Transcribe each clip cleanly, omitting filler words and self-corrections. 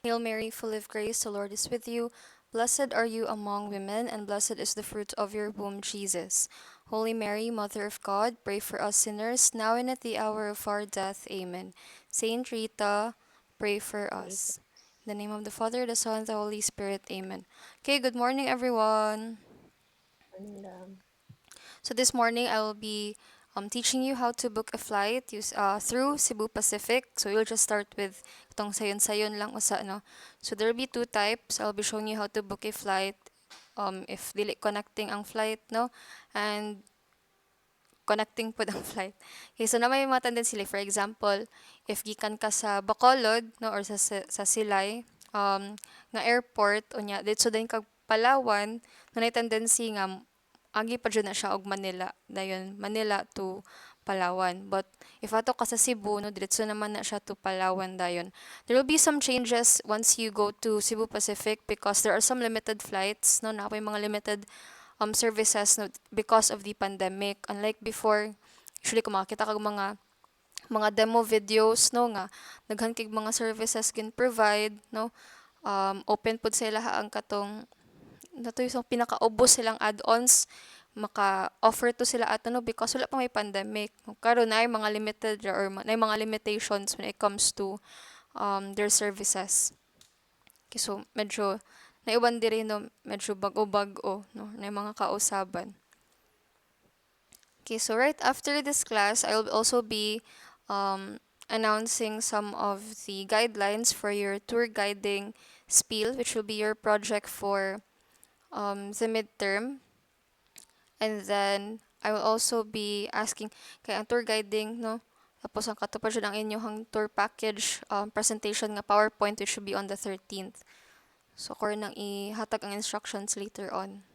Hail Mary, full of grace, the Lord is with you. Blessed are you among women, and blessed is the fruit of your womb, Jesus. Holy Mary, Mother of God, pray for us sinners, now and at the hour of our death. Amen. Saint Rita, pray for Pray for us. In the name of the Father, the Son, and the Holy Spirit. Amen. Okay, good morning, everyone. Manila. So this morning I will be teaching you how to book a flight through Cebu Pacific. So you'll just start with itong sayon-sayon lang usa no. So there will be two types. I'll be showing you how to book a flight if dili connecting ang flight no, and connecting po ang flight. Okay, so na may mga tendency like for example, if gikan ka sa Bacolod no or sa Silay nga airport unya dito din kag Palawan, no na tendency nga agi pa dyan na siya og Manila. Dayon, Manila to Palawan. But if ato ka sa Cebu, no, diretso naman na siya to Palawan dayon. There will be some changes once you go to Cebu Pacific because there are some limited flights, no, na may mga limited services no, because of the pandemic. Unlike before, usually kung makakita kag mga demo videos no nga daghan kay mga services can provide no open pud sila ang katong nato yung pinakaubos silang add-ons maka-offer to sila ato no because wala pa may pandemic. Karon na mga limited na mga limitations when it comes to their services. Okay, so medyo naiwan diri no medyo bago-bago no na mga kausaban. Okay, so right after this class, I'll also be announcing some of the guidelines for your tour guiding spiel, which will be your project for the midterm. And then, I will also be asking, kaya ang tour guiding, no? Tapos ang katupad siya ng inyong tour package presentation nga PowerPoint which should be on the 13th. So, ko nang ihatag ang instructions later on.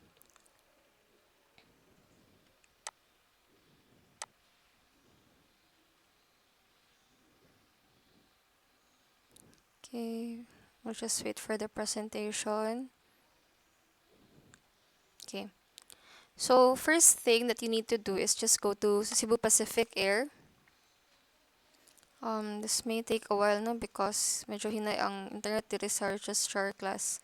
Okay, we'll just wait for the presentation. Okay. So, first thing that you need to do is just go to Cebu Pacific Air. This may take a while, no? Because medyo hinay ang internet diri sa registrar class.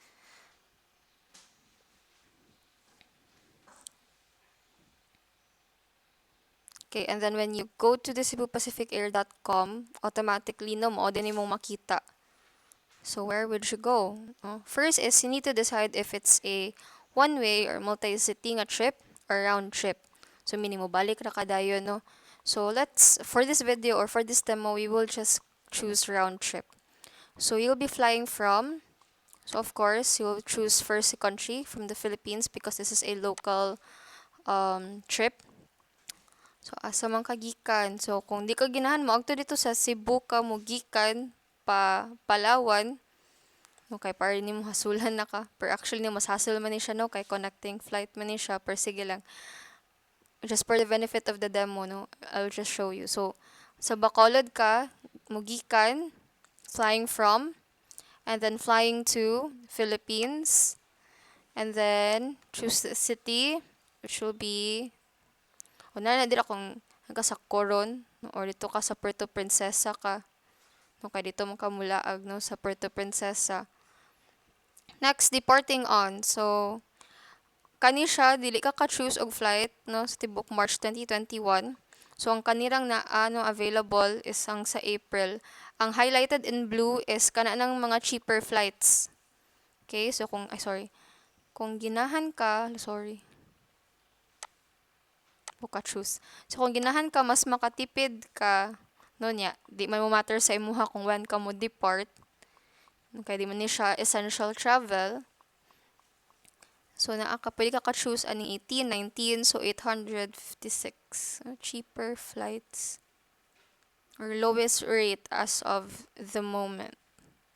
Okay, and then when you go to the cebupacificair.com, automatically no mo din mong makita. So where would you go? First is you need to decide if it's a one-way or multi-city nga trip or round trip. So meaning mo balik ra kadayon no. So let's for this video or for this demo we will just choose round trip. So you'll be flying from so of course you'll choose first country from the Philippines because this is a local trip. So, asa man ka gikan. So, kung di ka ginahan mo, agto dito sa Cebu ka mo gikan, Palawan, no, kay para ni mo hasulan na ka. Pero actually, ni mas hassle man ni siya, no, kay connecting flight man ni siya. Pero sige lang. Just for the benefit of the demo, no, I'll just show you. So, sa Bacolod ka, mo gikan, flying from, and then flying to Philippines, and then choose the city, which will be o na dira kung ka sa Coron no, or dito ka sa Puerto Princesa ka. No, kay dito mo ka mulaag no, sa Puerto Princesa. Next, departing on. So, kani siya, dili ka ka-choose og flight no, sa tibok March 2021. So, ang kanirang na ano available is ang sa April. Ang highlighted in blue is kana ng mga cheaper flights. Okay, so kung ginahan ka, sorry, buka choose. So kung ginahan ka mas makatipid ka no nya, di man mo matter sa imuha kung when ka mo depart. Kaya di man ni siya essential travel. So naa ka pwede ka ka-choose aning 18, 19, so 856 cheaper flights or lowest rate as of the moment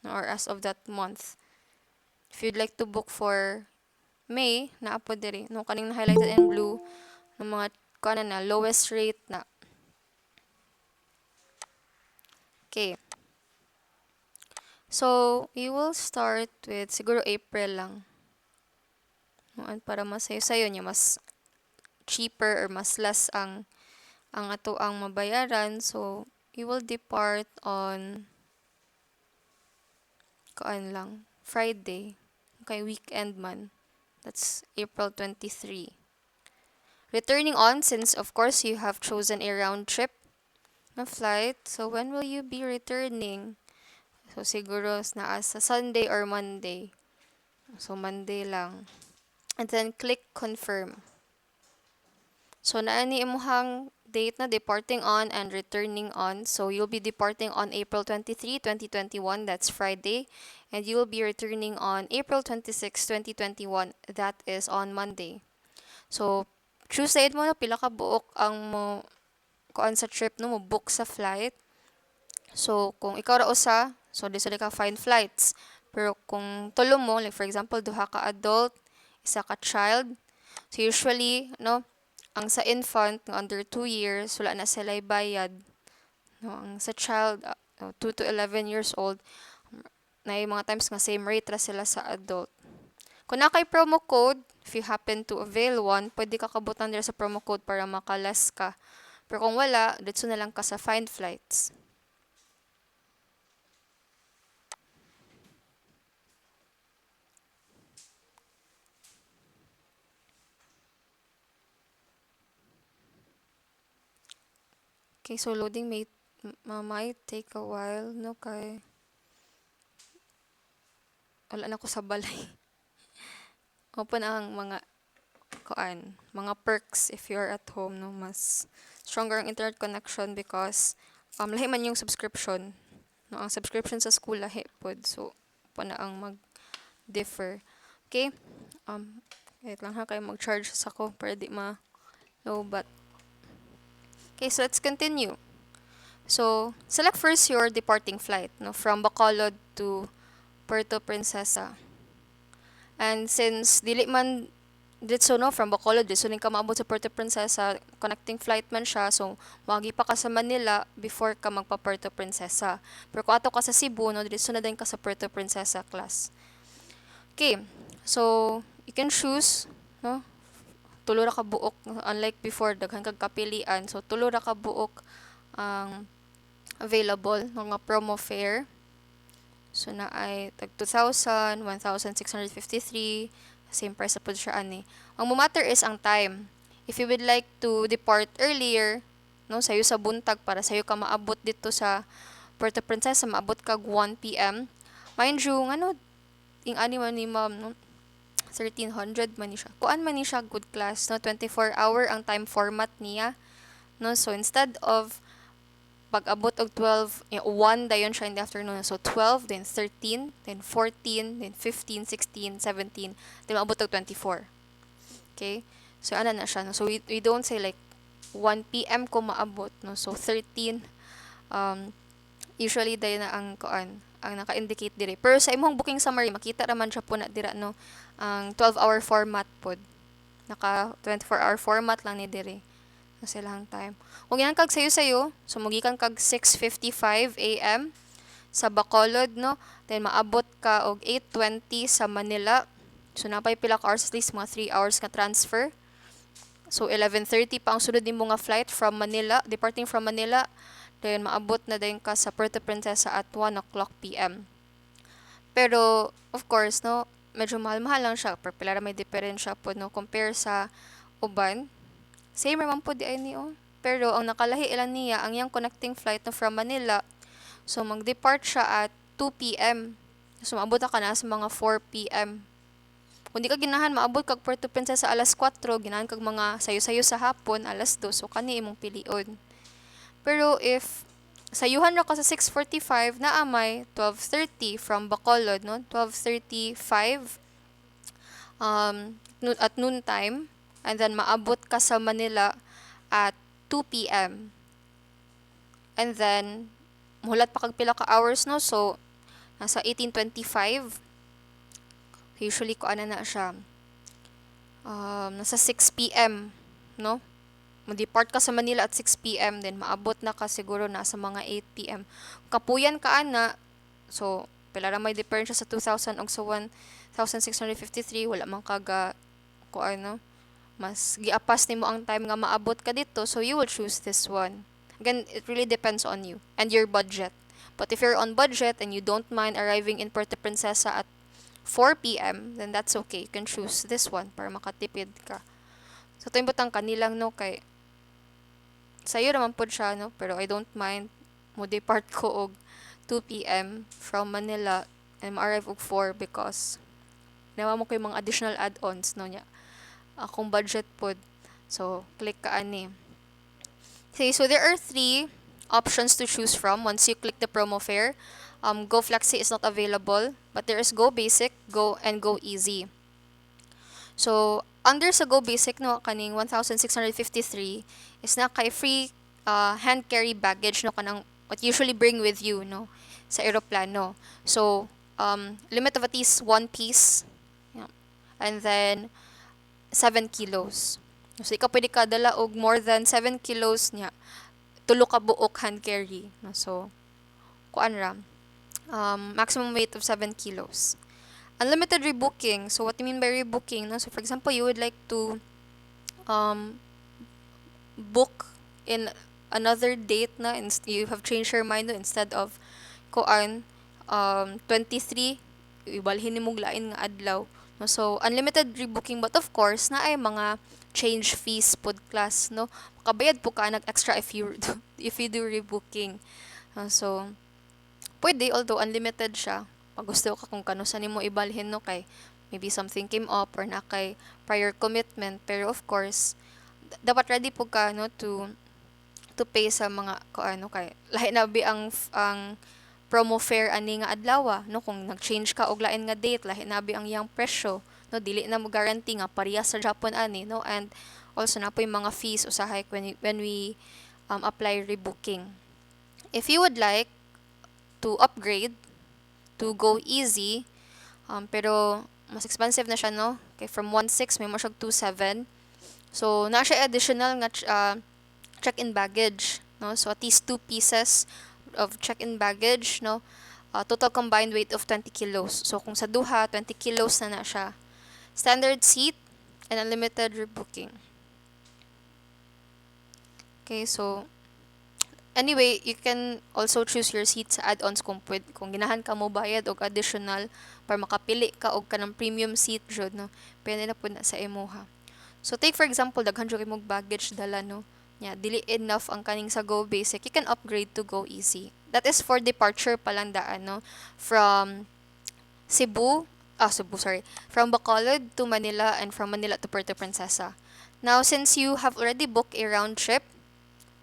or as of that month. If you'd like to book for May, naa po diri no kaning highlighted in blue ng mga kana na lowest rate na. Okay. So, we will start with siguro April lang. Para mas sayo niya mas cheaper or mas less ang ato ang mabayaran. So, we will depart on kuan lang, Friday. Okay, weekend man. That's April 23. Returning on, since of course you have chosen a round trip na flight, so when will you be returning? So siguro naa sa Sunday or Monday. So Monday lang. And then click confirm. So naa ni imuhang date na departing on and returning on. So you'll be departing on April 23, 2021, that's Friday, and you'll be returning on April 26, 2021, that is on Monday. So choose side mo na pila ka buok ang mo kuan sa trip no mo book sa flight. So kung ikaw ra usa, so di ka find flights. Pero kung tulo mo, like for example, duha ka adult, isa ka child, so usually, no, ang sa infant nga under 2 years, wala na sila bayad. No, ang sa child, 2 to 11 years old, na yung mga times nga same rate ra sila sa adult. Kung na kay promo code, if you happen to avail one, pwede ka kabutan dira sa promo code para makalas ka. Pero kung wala, dito na lang ka sa find flights. Okay, so loading might take a while, no, kay wala na ko sa balay. Open ang mga perks if you're at home, no, mas stronger ang internet connection because lahi man yung subscription, no, ang subscription sa school lahi pod, so pa na ang mag-differ. Okay, wait lang ha, kayo mag-charge sa ko para di low bat. Okay, so let's continue. So select first your departing flight, no, from Bacolod to Puerto Princesa. And since dili man ditso, no, from Bacolod ditso ning ka maabot sa Puerto Princesa, connecting flight man siya, so wagi pa ka sa Manila before ka magpa Puerto Princesa. Pero kung ato ka sa Cebu, no, ditso na din ka sa Puerto Princesa class. Okay, so you can choose, no, tulo ra ka buok, unlike before daghan kag kapilian, so tulo ra ka buok ang available ng mga promo fare. So na ay tag 2,000, 1,653, same price na po siya ani. Ang matter is ang time. If you would like to depart earlier, no, sayo sa buntag para sayo ka maabot dito sa Puerto Princesa, maabot kag 1 p.m. Mind you, ano, ing ani man ni ma'am, no, 1,300 man ni siya. Kuan man ni siya good class, no, 24-hour ang time format niya. No, so instead of pag-abot og 12, 1 dayon siya in the afternoon. So 12, then 13, then 14, then 15, 16, 17, then maabot og 24. Okay? So ana na siya, no? So we don't say like 1 p.m. ko maabot, no? So 13, usually dayon na ang kuan, ang naka-indicate dire. Pero sa imong booking summary, makita raman siya po na dira, no, ang 12-hour format pod. Naka 24-hour format lang ni dire na silang time. Kung yan kag sayo-sayo, so mugikan kag 6:55 a.m. sa Bacolod, no? Then maabot ka og 8:20 sa Manila. So napay pila ka hours, at least mga 3 hours nga transfer. So 11:30 pa ang sunod nimo nga flight from Manila, departing from Manila. Then maabot na din ka sa Puerto Princesa at 1 o'clock p.m. Pero of course, no, medyo mahal-mahal lang siya. Pero pila ra may diferensya po, no, compare sa uban. Same naman po di ay niyo. Pero ang nakalahi ilan niya, ang yung connecting flight na from Manila, so mag-depart siya at 2 p.m. So maabot ka na sa mga 4 p.m. Kung di ka ginahan, maabot kag Puerto Princesa alas 4, ginahan kag mga sayo-sayo sa hapon, alas 2, so kani imong pilion. Pero if sayuhan ra ka sa 6:45, na amay 12:30 from Bacolod, no? 12:35 at noon time, and then maabot ka sa Manila at 2 p.m. And then muhulat pa kag pila ka hours, no, so nasa 18:25. Usually ko ana na siya, nasa 6 p.m., no, mag-depart ka sa Manila at 6 p.m. then maabot na ka siguro nasa mga 8 p.m. Kapuyan ka ana, so pila ra may difference sa 2,000 og sa 1,653, wala man kaga ko ano, mas giapas nimo ang time nga maabot ka dito, so you will choose this one. Again, it really depends on you and your budget. But if you're on budget and you don't mind arriving in Puerto Princesa at 4 p.m., then that's okay. You can choose this one para makatipid ka. So, ito yung butang kanilang, no, kay sa'yo naman po siya, no, pero I don't mind mo depart ko og 2 p.m. from Manila and ma-arrive og 4 because nawa mo ko yung mga additional add-ons, no, niya. Akong budget pod. So, click ka ani. Okay, so there are three options to choose from once you click the promo fare. Go Flexi is not available, but there is Go Basic, Go, and Go Easy. So, under sa Go Basic, no, kaning 1,653 is na kay free hand carry baggage, no, kanang what you usually bring with you, no, sa aeroplano. So, limit of at least one piece, yeah, and then 7 kilos. So, ikaw pwede ka dala og more than 7 kilos niya. Tulo ka buok hand carry. No? So, kuan ra. Maximum weight of 7 kilos. Unlimited rebooking. So, what do you mean by rebooking? No? So, for example, you would like to um, book in another date na you have changed your mind no? Instead of kuan 23 ibalhin nimong lain nga adlaw. No? So, unlimited rebooking, but of course, na ay mga change fees pod class, no? Makabayad po ka nag extra if you if you do rebooking. So, pwede, although unlimited siya. Pag gusto ka kung kano sa nimo ibalhin, no? Kay maybe something came up or na kay prior commitment. Pero of course, dapat ready po ka, no? To pay sa mga, ano, kay lahi na bi ang promo fare ani nga adlaw, no, kung nag-change ka og lain nga date lahi na bi ang iyang presyo, no, dili na mo guarantee nga pareha sa Japan ani, no, and also na po yung mga fees usahay when we apply rebooking. If you would like to upgrade to Go Easy, pero mas expensive na siya, no, kay from 1.6 may mo siya 2.7, so na siya additional nga check-in baggage, no, so at least 2 pieces of check-in baggage, no, total combined weight of 20 kilos. So, kung sa duha, 20 kilos na siya. Standard seat and unlimited rebooking. Okay, so, anyway, you can also choose your seat sa add-ons kung ginahan ka mo bayad og additional para makapili ka og kanang premium seat jud, no. Pwede na pud na sa imuha. So, take for example, daghan jud imong baggage dala, no. Yeah, dili enough ang kaning sa Go Basic, you can upgrade to Go Easy. That is for departure palang daan, no? From from Bacolod to Manila and from Manila to Puerto Princesa. Now, since you have already booked a round trip,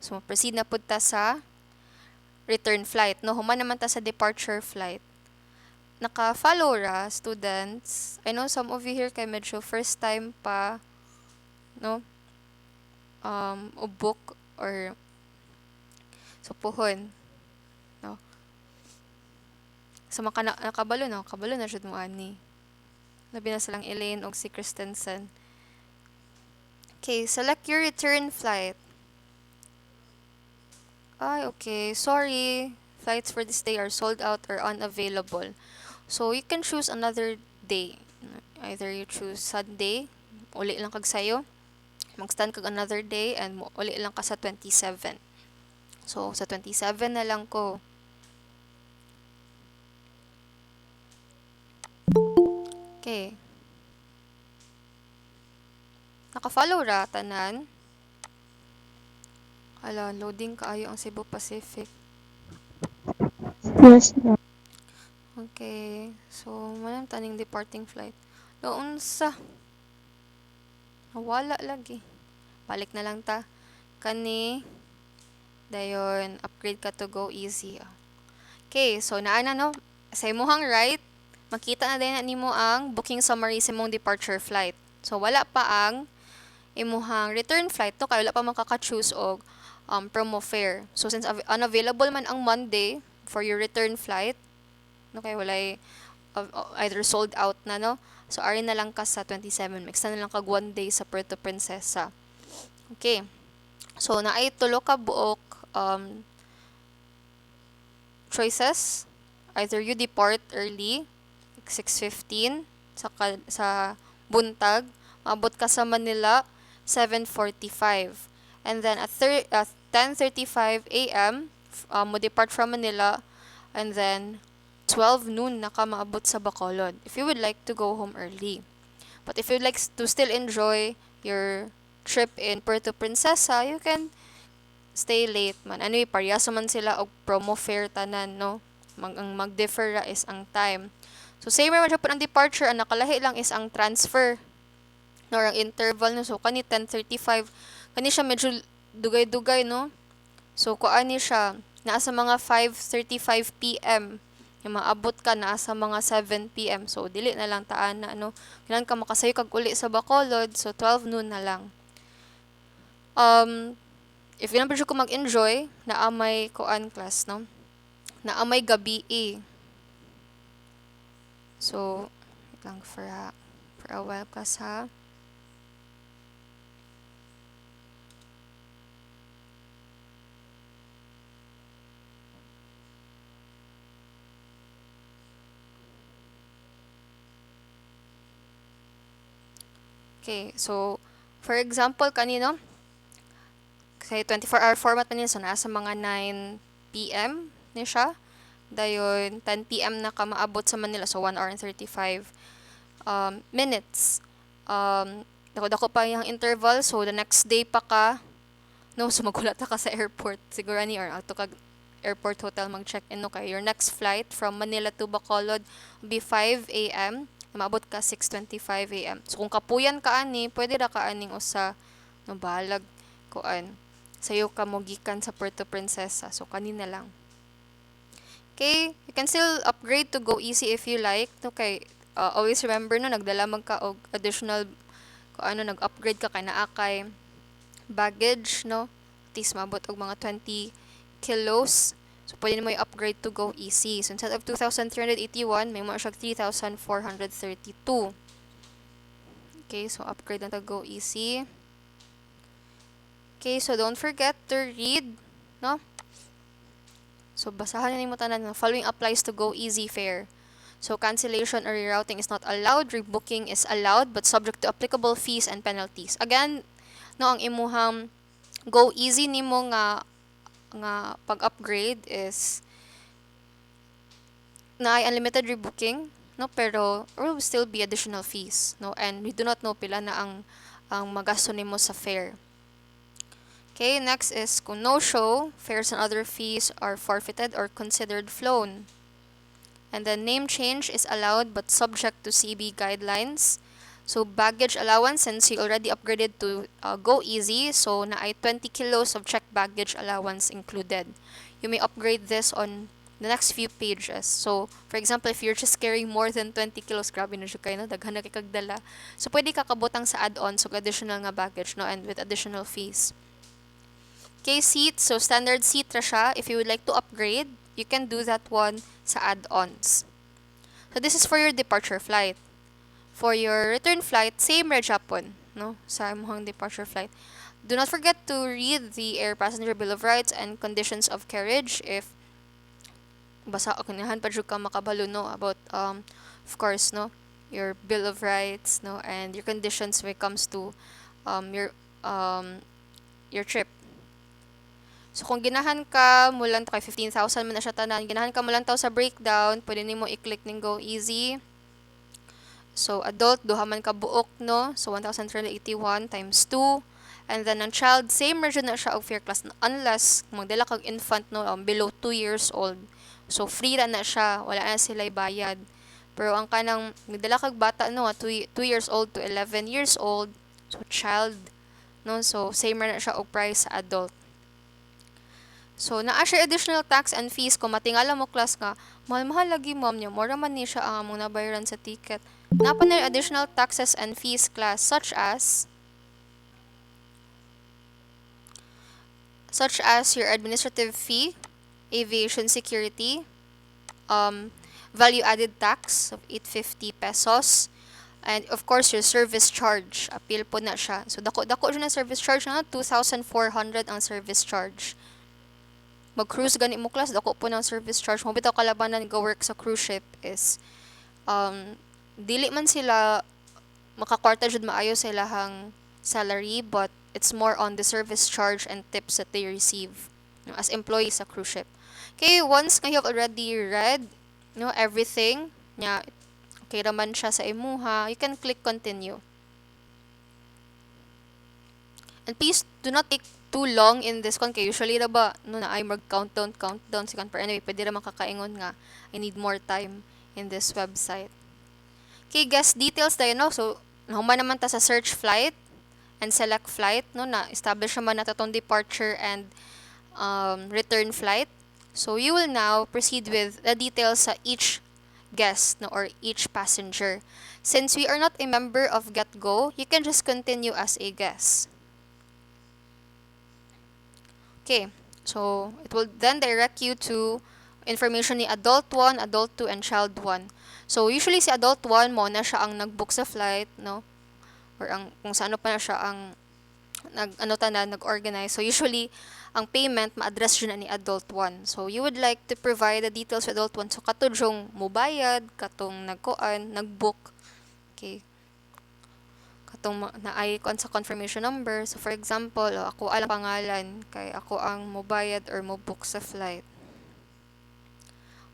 so proceed na pud ta sa return flight, no? Human naman ta sa departure flight. Naka-follow ra, students. I know some of you here kay medyo first time pa, no? Book or supuhon, no, so nakabalo na jud mo ani, labi na silang Elaine og si Christensen. Okay, select your return flight. Ay, okay, sorry, flights for this day are sold out or unavailable, so you can choose another day. Either you choose Sunday, uli lang kag sayo, mag-stand kag another day and uli lang ka sa 27. So, sa 27 na lang ko. Okay. Naka-follow ra, tanan. Hala, loading kaayo ang Cebu Pacific. Yes, ma'am. Okay. So, manang taning departing flight. Doon sa nawala lagi. Balik na lang ta. Kani dayon upgrade ka to Go Easy. Okay, so naana, no, sa imuhang right, makita na din nimo ang booking summary sa imong departure flight. So wala pa ang imuhang return flight, no, kay wala pa makaka-choose og promo fare. So since unavailable man ang Monday for your return flight, no, kay walay either sold out na, no. So ari na lang ka sa 27, mix na lang kag 1 day sa Puerto Princesa. Okay. So naay tulo ka buok choices. Either you depart early, like 6:15 sa buntag, maabot ka sa Manila 7:45. And then at 10:35 a.m. Mo depart from Manila And then 12 noon na ka maabot sa Bacolod if you would like to go home early. But if you'd like to still enjoy your trip in Puerto Princesa, you can stay late man. Anyway, parehas man sila og promo fare tanan, no? Ang mag-differ ra is ang time. So, same man siya po ang departure, ang nakalahi lang is ang transfer, no? Ang interval, no? So, kani 10:35, kani siya medyo dugay-dugay, no? So, kuan ni siya, nasa mga 5:35 p.m. Yung maabot ka na sa mga 7 p.m. So, dili na lang taan na, no? Kailan ka makasayo kag uli sa Bacolod, so 12 noon na lang. If yun ko mag-enjoy, naamay kuan class, no? Naamay gabi eh. So, wait lang for a while class ha. Okay, so, for example, kanino, say 24-hour format man yun, so nasa mga 9 p.m. ni siya. Dayon, 10 p.m. na ka maabot sa Manila, so 1 hour and 35 minutes. Dako-dako pa yung interval, so the next day pa ka, no, so magulat ka sa airport, siguro ni, or ato kag airport hotel mag-check-in, no, kay your next flight from Manila to Bacolod will be 5 a.m. Maabot ka 6:25 a.m. So kung kapuyan ka ani, pwede ra ka aning usa no balag kuan. Sayo ka mo gikan sa Puerto Princesa. So kanina lang. Okay, you can still upgrade to go easy if you like. Okay, always remember no nagdala man ka og additional kung ano nag-upgrade ka kay naa kay baggage no. At least mabot og mga 20 kilos. So, pwede mo i-upgrade to go easy. So, instead of 2,381, may mo siya 3,432. Okay, so upgrade na to go easy. Okay, so don't forget to read, no? So, basahan na mo tanan. The following applies to go easy fare. So, cancellation or rerouting is not allowed. Rebooking is allowed but subject to applicable fees and penalties. Again, no, ang imuhang go easy nimo nga pag-upgrade is na ay unlimited rebooking, no, pero there will still be additional fees, no, and we do not know pila na ang magasto nimo sa fare. Okay, next is kung no show, fares and other fees are forfeited or considered flown. And then name change is allowed but subject to CB guidelines. So, baggage allowance, since you already upgraded to Go Easy, so na ay 20 kilos of checked baggage allowance included. You may upgrade this on the next few pages. So, for example, if you're just carrying more than 20 kilos, grabe na siya kayo, no? Daghan na kay kagdala. So, pwede ka kabutang sa add-on, so additional nga baggage, no? And with additional fees. Okay, seat. So, standard seat ra siya. If you would like to upgrade, you can do that one sa add-ons. So, this is for your departure flight. For your return flight, same ra Japon, no? Sa imong departure flight. Do not forget to read the Air Passenger Bill of Rights and Conditions of Carriage if basa o kanahan pa jud ka makabalo, no, about of course, no, your Bill of Rights, no, and your conditions when it comes to um your um your trip. So kung ginahan ka mulan to kay 15,000 man na siya tanan, ginahan ka mulan taw sa breakdown, pwede nimo i-click ning Go Easy. So, adult, duha man ka buok, no? So, 1,381 times 2. And then, ang child, same version na siya og fare class unless magdala kag infant, no? Below 2 years old. So, free na siya. Wala na sila bayad. Pero, ang kanang magdala kag bata, no? 2 years old to 11 years old. So, child, no? So, same na siya og price sa adult. So, naa siya additional tax and fees kung matingala mo class nga, mahal-mahal lagi ma'am niya, mora man ni siya ang among nabayaran sa ticket. Napa na additional taxes and fees class such as your administrative fee, aviation security, value added tax of 850 pesos, and of course your service charge. Appeal po na siya. So dako siya na service charge na 2,400 ang service charge. Mag-cruise gani mo class, dako po ng service charge. Mo bitaw kalabanan go work sa cruise ship is dili man sila makakwarta jud maayo sa ilahang salary, but it's more on the service charge and tips that they receive, no, as employees sa cruise ship. Okay, once nga you have already read, everything, nya, okay raman siya sa imuha, you can click continue. And please do not take too long in this one, kay usually ra ba, no na ay mag countdown, second per anyway, pwede ra makakaingon nga, I need more time in this website. Okay, guest details tayo, no? So, nahuman naman ta sa search flight and select flight, no? Na establish naman na tatong departure and return flight. So, you will now proceed with the details sa each guest, no, or each passenger. Since we are not a member of GetGo, you can just continue as a guest. Okay, so it will then direct you to information ni adult 1, adult 2, and child 1. So, usually si adult 1 mo na siya ang nag-book sa flight, no? Or ang kung sa ano pa na siya ang nag-organize. So usually ang payment ma-address yun na ni adult 1. So you would like to provide the details to adult 1. So katong yung mobayad, katong nagkuan, nag-book. Okay. Katong na ay kon sa confirmation number. So for example, ako alang pangalan kay ako ang mobayad or mo-book sa flight.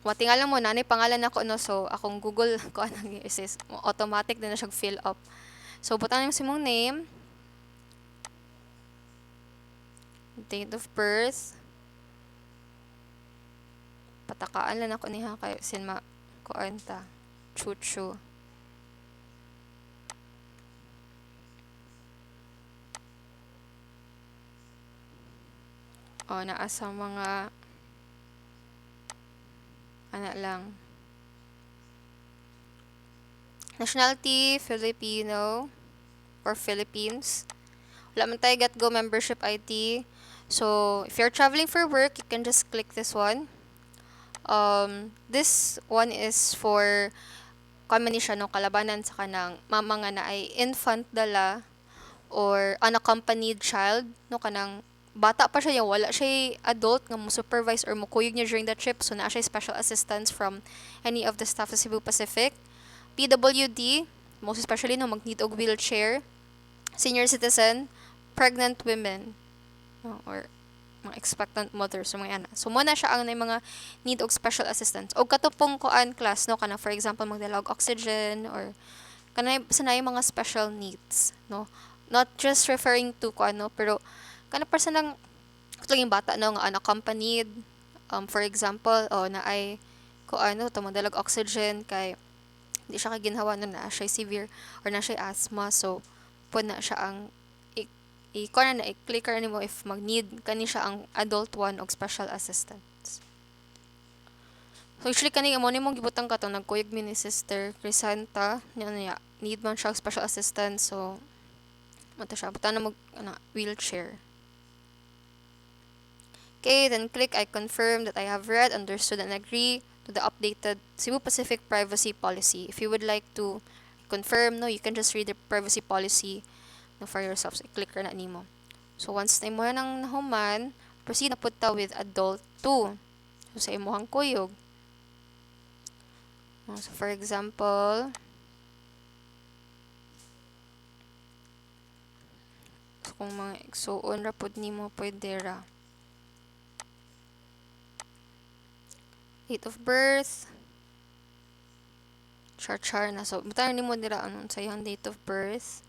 Matingalan mo na pangalan nako no, so akong Google ko anang i-assist, automatic din na siya fill up. So butang mo si mong name, date of birth, patakaan lang ako niha kayo sin kuan ta chuchu. O naa sa mga ana lang. Nationality Filipino or Philippines. Wala man tayo get go membership ID. So if you're traveling for work, you can just click this one. This one is for kami siya no kalabanan sa kanang mama nga na ay infant dala or unaccompanied child, no, kanang bata pa siya, wala siya adult nga mo supervise or mo kuyog niya during the trip, so naa siya special assistance from any of the staff sa Cebu Pacific. PWD, most especially no mag-need og wheelchair, senior citizen, pregnant women, no, or mga expectant mothers, so mga ana. So mo na siya ang mga need og special assistance. Og katupong kuan class, no, kana for example magdala og oxygen or kanay sanay mga special needs, no, not just referring to ko ano pero kana para sa nang katong bata no nga unaccompanied, for example na ay ko ano to magdalag oxygen kay di siya kaginhawa no na siya severe or na siya asthma, so po na siya ang ko na i-click ni mo if mag-need kani siya ang adult one og special assistance. So usually kani amo nimong gibutang katong nagkuyog mi ni Sister Crisanta niya need man siya og special assistance, so mata siya buta na mag wheelchair. Okay, then click I confirm that I have read, understood, and agree to the updated Cebu Pacific privacy policy. If you would like to confirm, no, you can just read the privacy policy no, for yourself. So, click na nimo. So, once na imo nang nahuman, proceed na punta with adult 2. So, sa imuhang kuyog. So, for example, so, kung mga igsuon ra pud nimo pwede ra. Date of birth, char na. So, butang nimo dira anon sa iyang date of birth.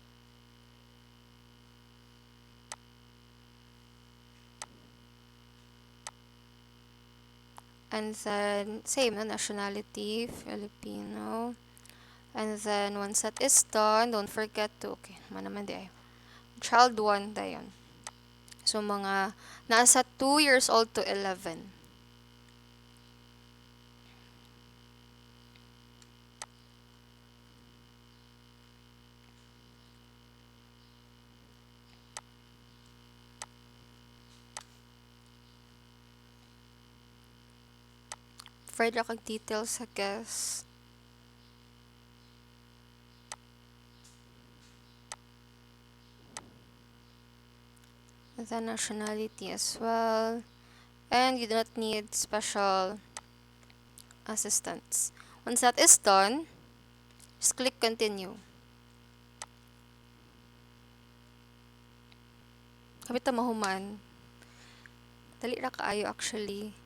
And then, same na nationality, Filipino. And then, once that is done, don't forget to, okay, naman di ay. Child 1 dayon. So, mga nasa 2 years old to 11. Further kag details, I guess. The nationality as well. And you do not need special assistance. Once that is done, just click continue. Kapit mahuman. Dali ra kaayo actually.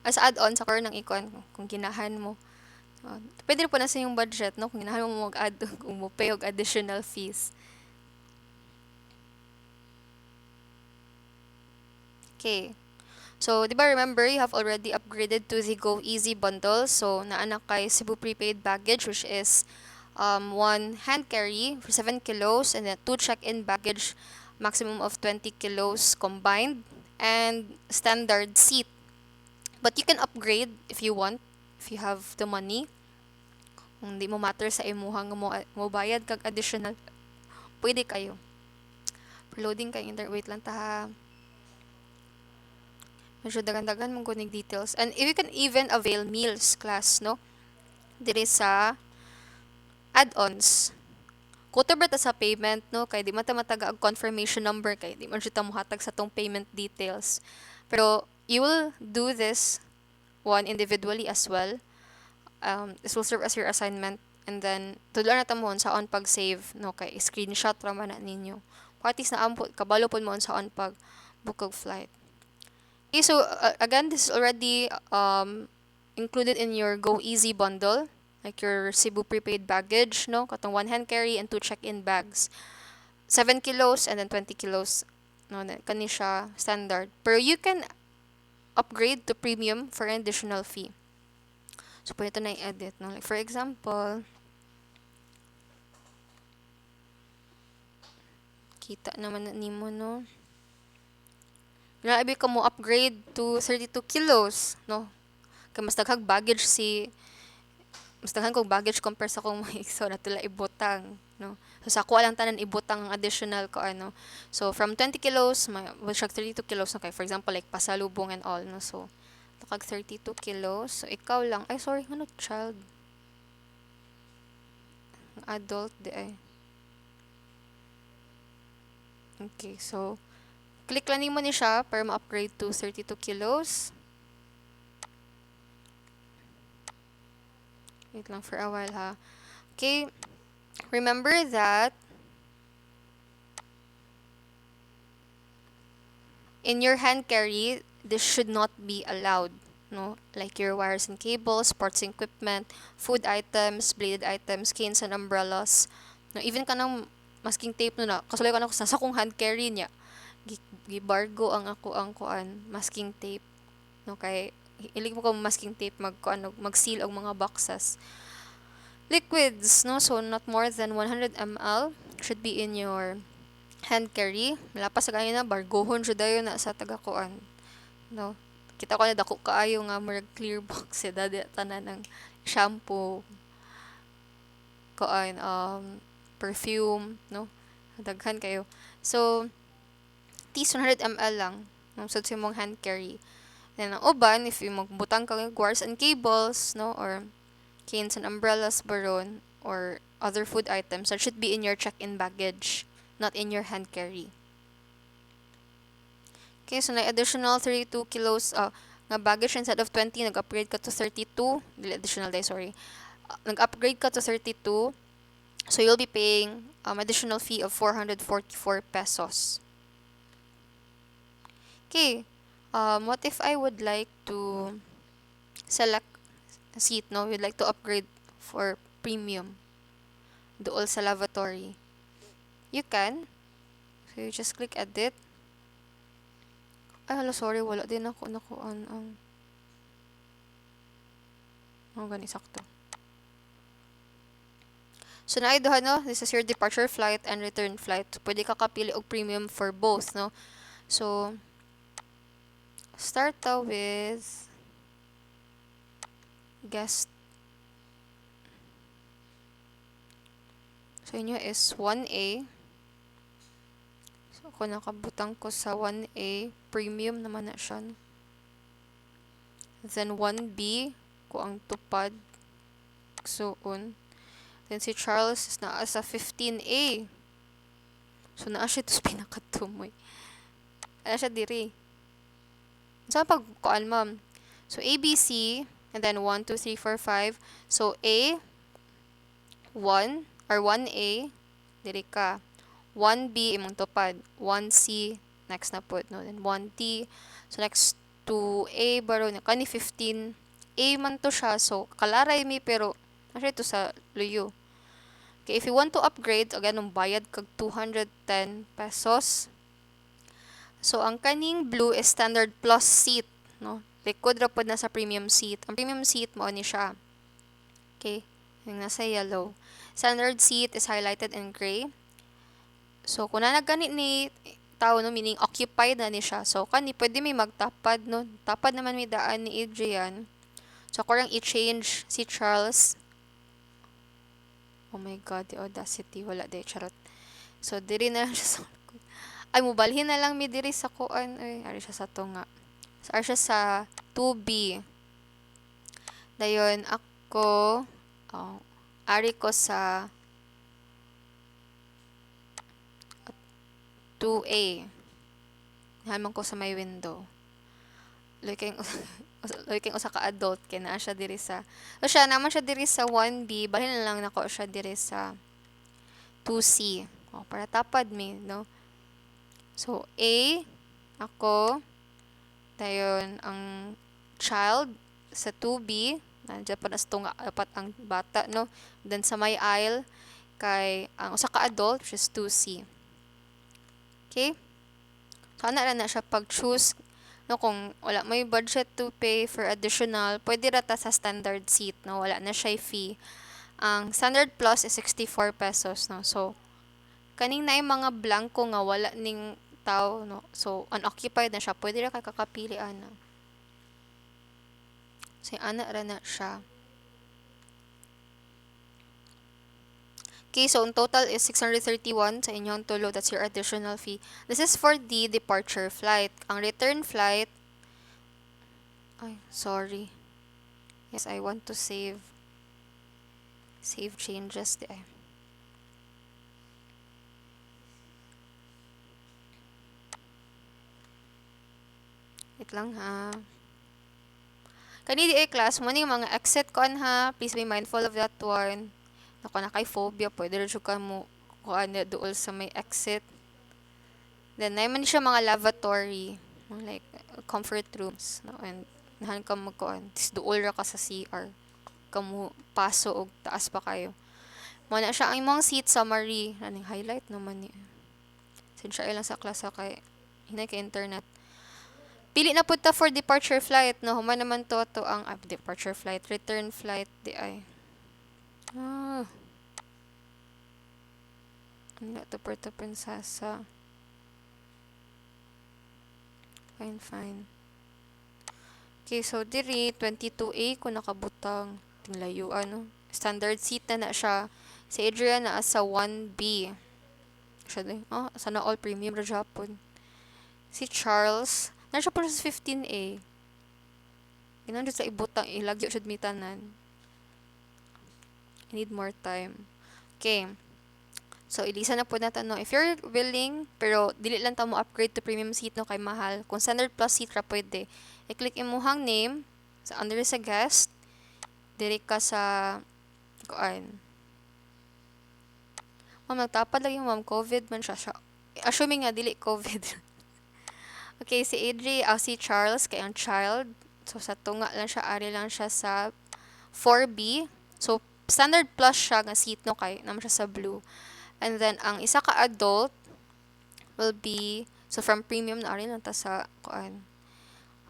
As add-on sa core ng icon, kung ginahan mo. Pwede rin po na sa yung budget, no? Kung ginahan mo mag-add, kung mo pay og additional fees. Okay. So, di ba remember, you have already upgraded to the Go Easy bundle. So, naana kay Cebu Prepaid Baggage, which is one hand carry for 7 kilos and then two check-in baggage, maximum of 20 kilos combined, and standard seat. But you can upgrade if you want, if you have the money. Kung di mo matter sa imuhang mo bayad kag additional, pwede kayo. Loading kayo, wait lang ta ha. Medyo dagan-dagan mong kunig details. And if you can even avail meals class, no? Diri sa add-ons. Kuto ba ta sa payment, no? Kay di mata mataga ang confirmation number, kay di man siya ta mohatag sa tong payment details. Pero you will do this one individually as well. This will serve as your assignment. And then, tudulan na ta mo sa on pag-save, no? Kay screenshot ra man na ninyo. Parties na ampot, kabalo po mo sa on pag book of flight. Okay, so again, this is already included in your Go Easy bundle, like your Cebu prepaid baggage, no? Katong one hand carry and two check-in bags. 7 kilos and then 20 kilos, no? Kani siya standard. Pero you can upgrade to premium for an additional fee. So, pwede ito na i-edit, no? Like, for example, kita naman na nimo, no? Naibi ka mo upgrade to 32 kilos, no? Kaya mas daghang baggage mas daghan kong baggage compare sa kong mga igso na tula ibutang, no? So, sa ako lang tanan ibutang ang additional ko, ano. So, from 20 kilos, well, siya 32 kilos, no? Kaya, for example, like, pasalubong and all, no? So, takag 32 kilos. So, ikaw lang. Ay, sorry, ano, child? Adult, di ay. Okay, so, click lang mo ni siya para ma-upgrade to 32 kilos. Wait lang for a while, ha. Okay, remember that in your hand carry, this should not be allowed, no? Like your wires and cables, sports equipment, food items, bladed items, canes and umbrellas. No, even kanang masking tape no na, kasulay ko na sa kong hand carry niya. Gibargo ang ako ang kuan, masking tape. No, kay ilig mo ko masking tape mag-seal ang mga boxes. Liquids, no? So, not more than 100 ml should be in your hand carry. Malapas sa ganyan na, bargohon siya dayo na sa tagakuan. No? Kita ko na dako kaayo nga murag clear box dadi tanan ng shampoo, kuan, perfume, no? Daghan kayo. So, at least 100 ml lang. No? So, sa mong hand carry. Then, ang uban, if yung magbutang ka wires and cables, no? Or canes and umbrellas baron or other food items that should be in your check-in baggage, not in your hand carry. Okay, so na additional 32 kilos nga baggage instead of 20, nag-upgrade ka to 32, additional day, sorry. Nag-upgrade ka to 32, so you'll be paying additional fee of 444 pesos. Okay, what if I would like to select seat, no? We'd like to upgrade for premium. Dool sa lavatory. You can. So, you just click edit. Ay, hala, sorry. Wala din ako nakuan ang... gani, sakto. So, naiduhan, no? This is your departure flight and return flight. So, pwede ka kapili og premium for both, no? So, start with guest. So, inyo is 1A. So, ako nakabutang ko sa 1A. Premium naman na siya. Then, 1B. Ko ang tupad. So, then, si Charles is naa sa 15A. So, naa siya ito pinakatumoy. Ano siya diri? Saan pagkuan, ma'am? So, ABC. And then, 1, 2, 3, 4, 5. So, A. 1. Or 1A. Diri ka. 1B imong tupad. 1C next na put, no? Then 1D. So next 2A baro na kani 15A man to siya. So kalaray mi pero asya to sa luyo. Okay, if you want to upgrade, again, bayad kag 210 pesos. So, ang kaning blue is standard plus seat, no? Likod ra pod na sa premium seat. Ang premium seat mo ni siya. Okay? Yung nasa yellow. Standard seat is highlighted in gray. So, kung na nagani ni tao, no, meaning occupied na ni siya. So, kani, pwede may magtapad, no? Tapad naman may daan ni Adrian. So, ako lang i-change si Charles. Oh my God, the audacity. Wala de, charot. So, diri na lang siya sa... Ay, mubalhin na lang mi diri sa kuan. Ay, ari siya sa tunga. So, ari siya sa 2B. Dayon, ako, oh, ari ko sa 2A. Naman ko sa may window. Looking looking usa ka adult kay naa siya diri sa. So siya naman siya diri sa 1B, balhin na lang nako siya diri sa 2C. Oh, para tapad mi, no? So A ako, dayon ang child sa 2B, nandiyan pa nas tunga apat ang bata, no? Then sa may aisle kay ang usa ka adult, which is 2C. Okay? So, ana ra na siya pag-choose. No, kung wala may budget to pay for additional, pwede ra ta sa standard seat, no? Wala na siya fee. Ang standard plus is 64 pesos, no? So, kaning na yung mga blanco nga wala ning tao, no? So, unoccupied na siya. Pwede ra kay kakapili, ana. So, ana ra na siya. Okay, so ang total is 631 sa inyong tulo. That's your additional fee. This is for the departure flight. Ang return flight, ay, sorry. Yes, I want to save changes. Ay. Wait lang ha. Kani di ay class, mo ning mga exit kon ha. Please be mindful of that one. Nako na kay phobia, pwede rin siya mo kuan na dool sa may exit. Then, naman siya mga lavatory, like comfort rooms, no? And nahan ka magkuan, tis duol ra ka sa CR. Kamu paso og taas pa kayo. Mo na siya ang imong seat summary, aning highlight naman ni. Sinsya ilang sa klase kay hinay kay internet. Pili na punta for departure flight, no? Human naman to ang departure flight, return flight di ay. Ah. Ano to Puerto Princesa. Fine. Okay, so diri 22A ko nakabutang tinglayo ano. Standard seat na siya. Si Adrian na sa 1B. Siya din. Oh, sana all premium ra Japon. Si Charles, na siya pa sa 15A. Ginandun sa ibutang ilagyo siya mitanan. I need more time. Okay. So, ilisa na po natin, no? If you're willing, pero dili lang ta mo upgrade to premium seat, no? Kay mahal. Kung standard plus seat ra pwede. I-click imuhang name, sa under sa guest, diri ka sa, kuan. Ma'am, nagtapad lang yung ma'am, COVID man siya. Assuming nga, dili COVID. Okay, si si Charles, kay ang child. So, sa tunga lang siya, ari lang siya sa 4B. So, standard plus siya nga seat, no? Kay naman siya sa blue. And then, ang isa ka adult will be, so from premium na rin lang ta sa, kuan,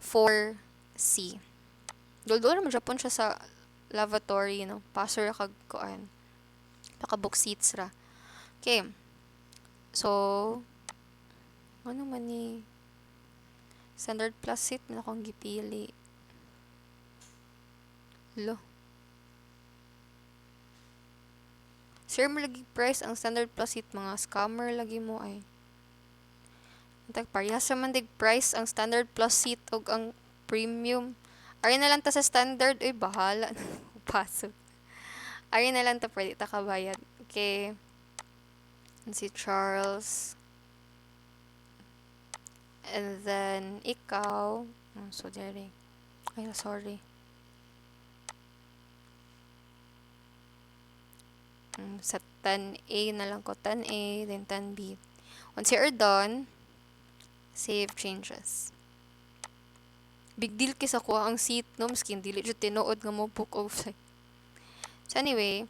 4C. Duldo naman Japon siya sa lavatory, no? Passer kag, kuan, nakabook seats ra. Okay. So, ano man ni, standard plus seat, na akong gipili. Lo. Sir, mo lagi price ang standard plus seat, mga scammer lagi mo ay. Tag parehas man dig price ang standard plus seat og ang premium. Ari na lang ta sa standard, ay bahala. Paso. Ari na lang ta pwede ta kabayad. Okay. Si Charles. And then ikaw. Oh, so dere. Ay, sorry. Sa 10A na lang ko. 10A, then 10B. Once you're done, save changes. Big deal kisa ko ang seat, no? Maskin dili jud tinuod nga mo book og flight. So anyway,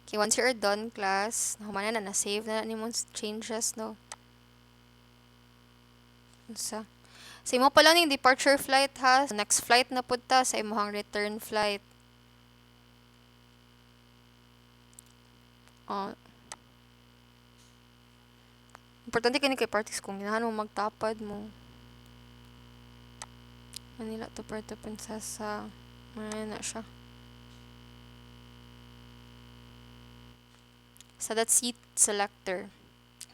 okay, once you're done class, humana na na-save na nimong changes, no? Sa imo pala ning departure flight ha. So, next flight na pud ta sa imong return flight. Oh, importante kini kay parties kung ganahan mo magtapad mo. Manila to Puerto Princesa. Na siya. Sa that seat selector.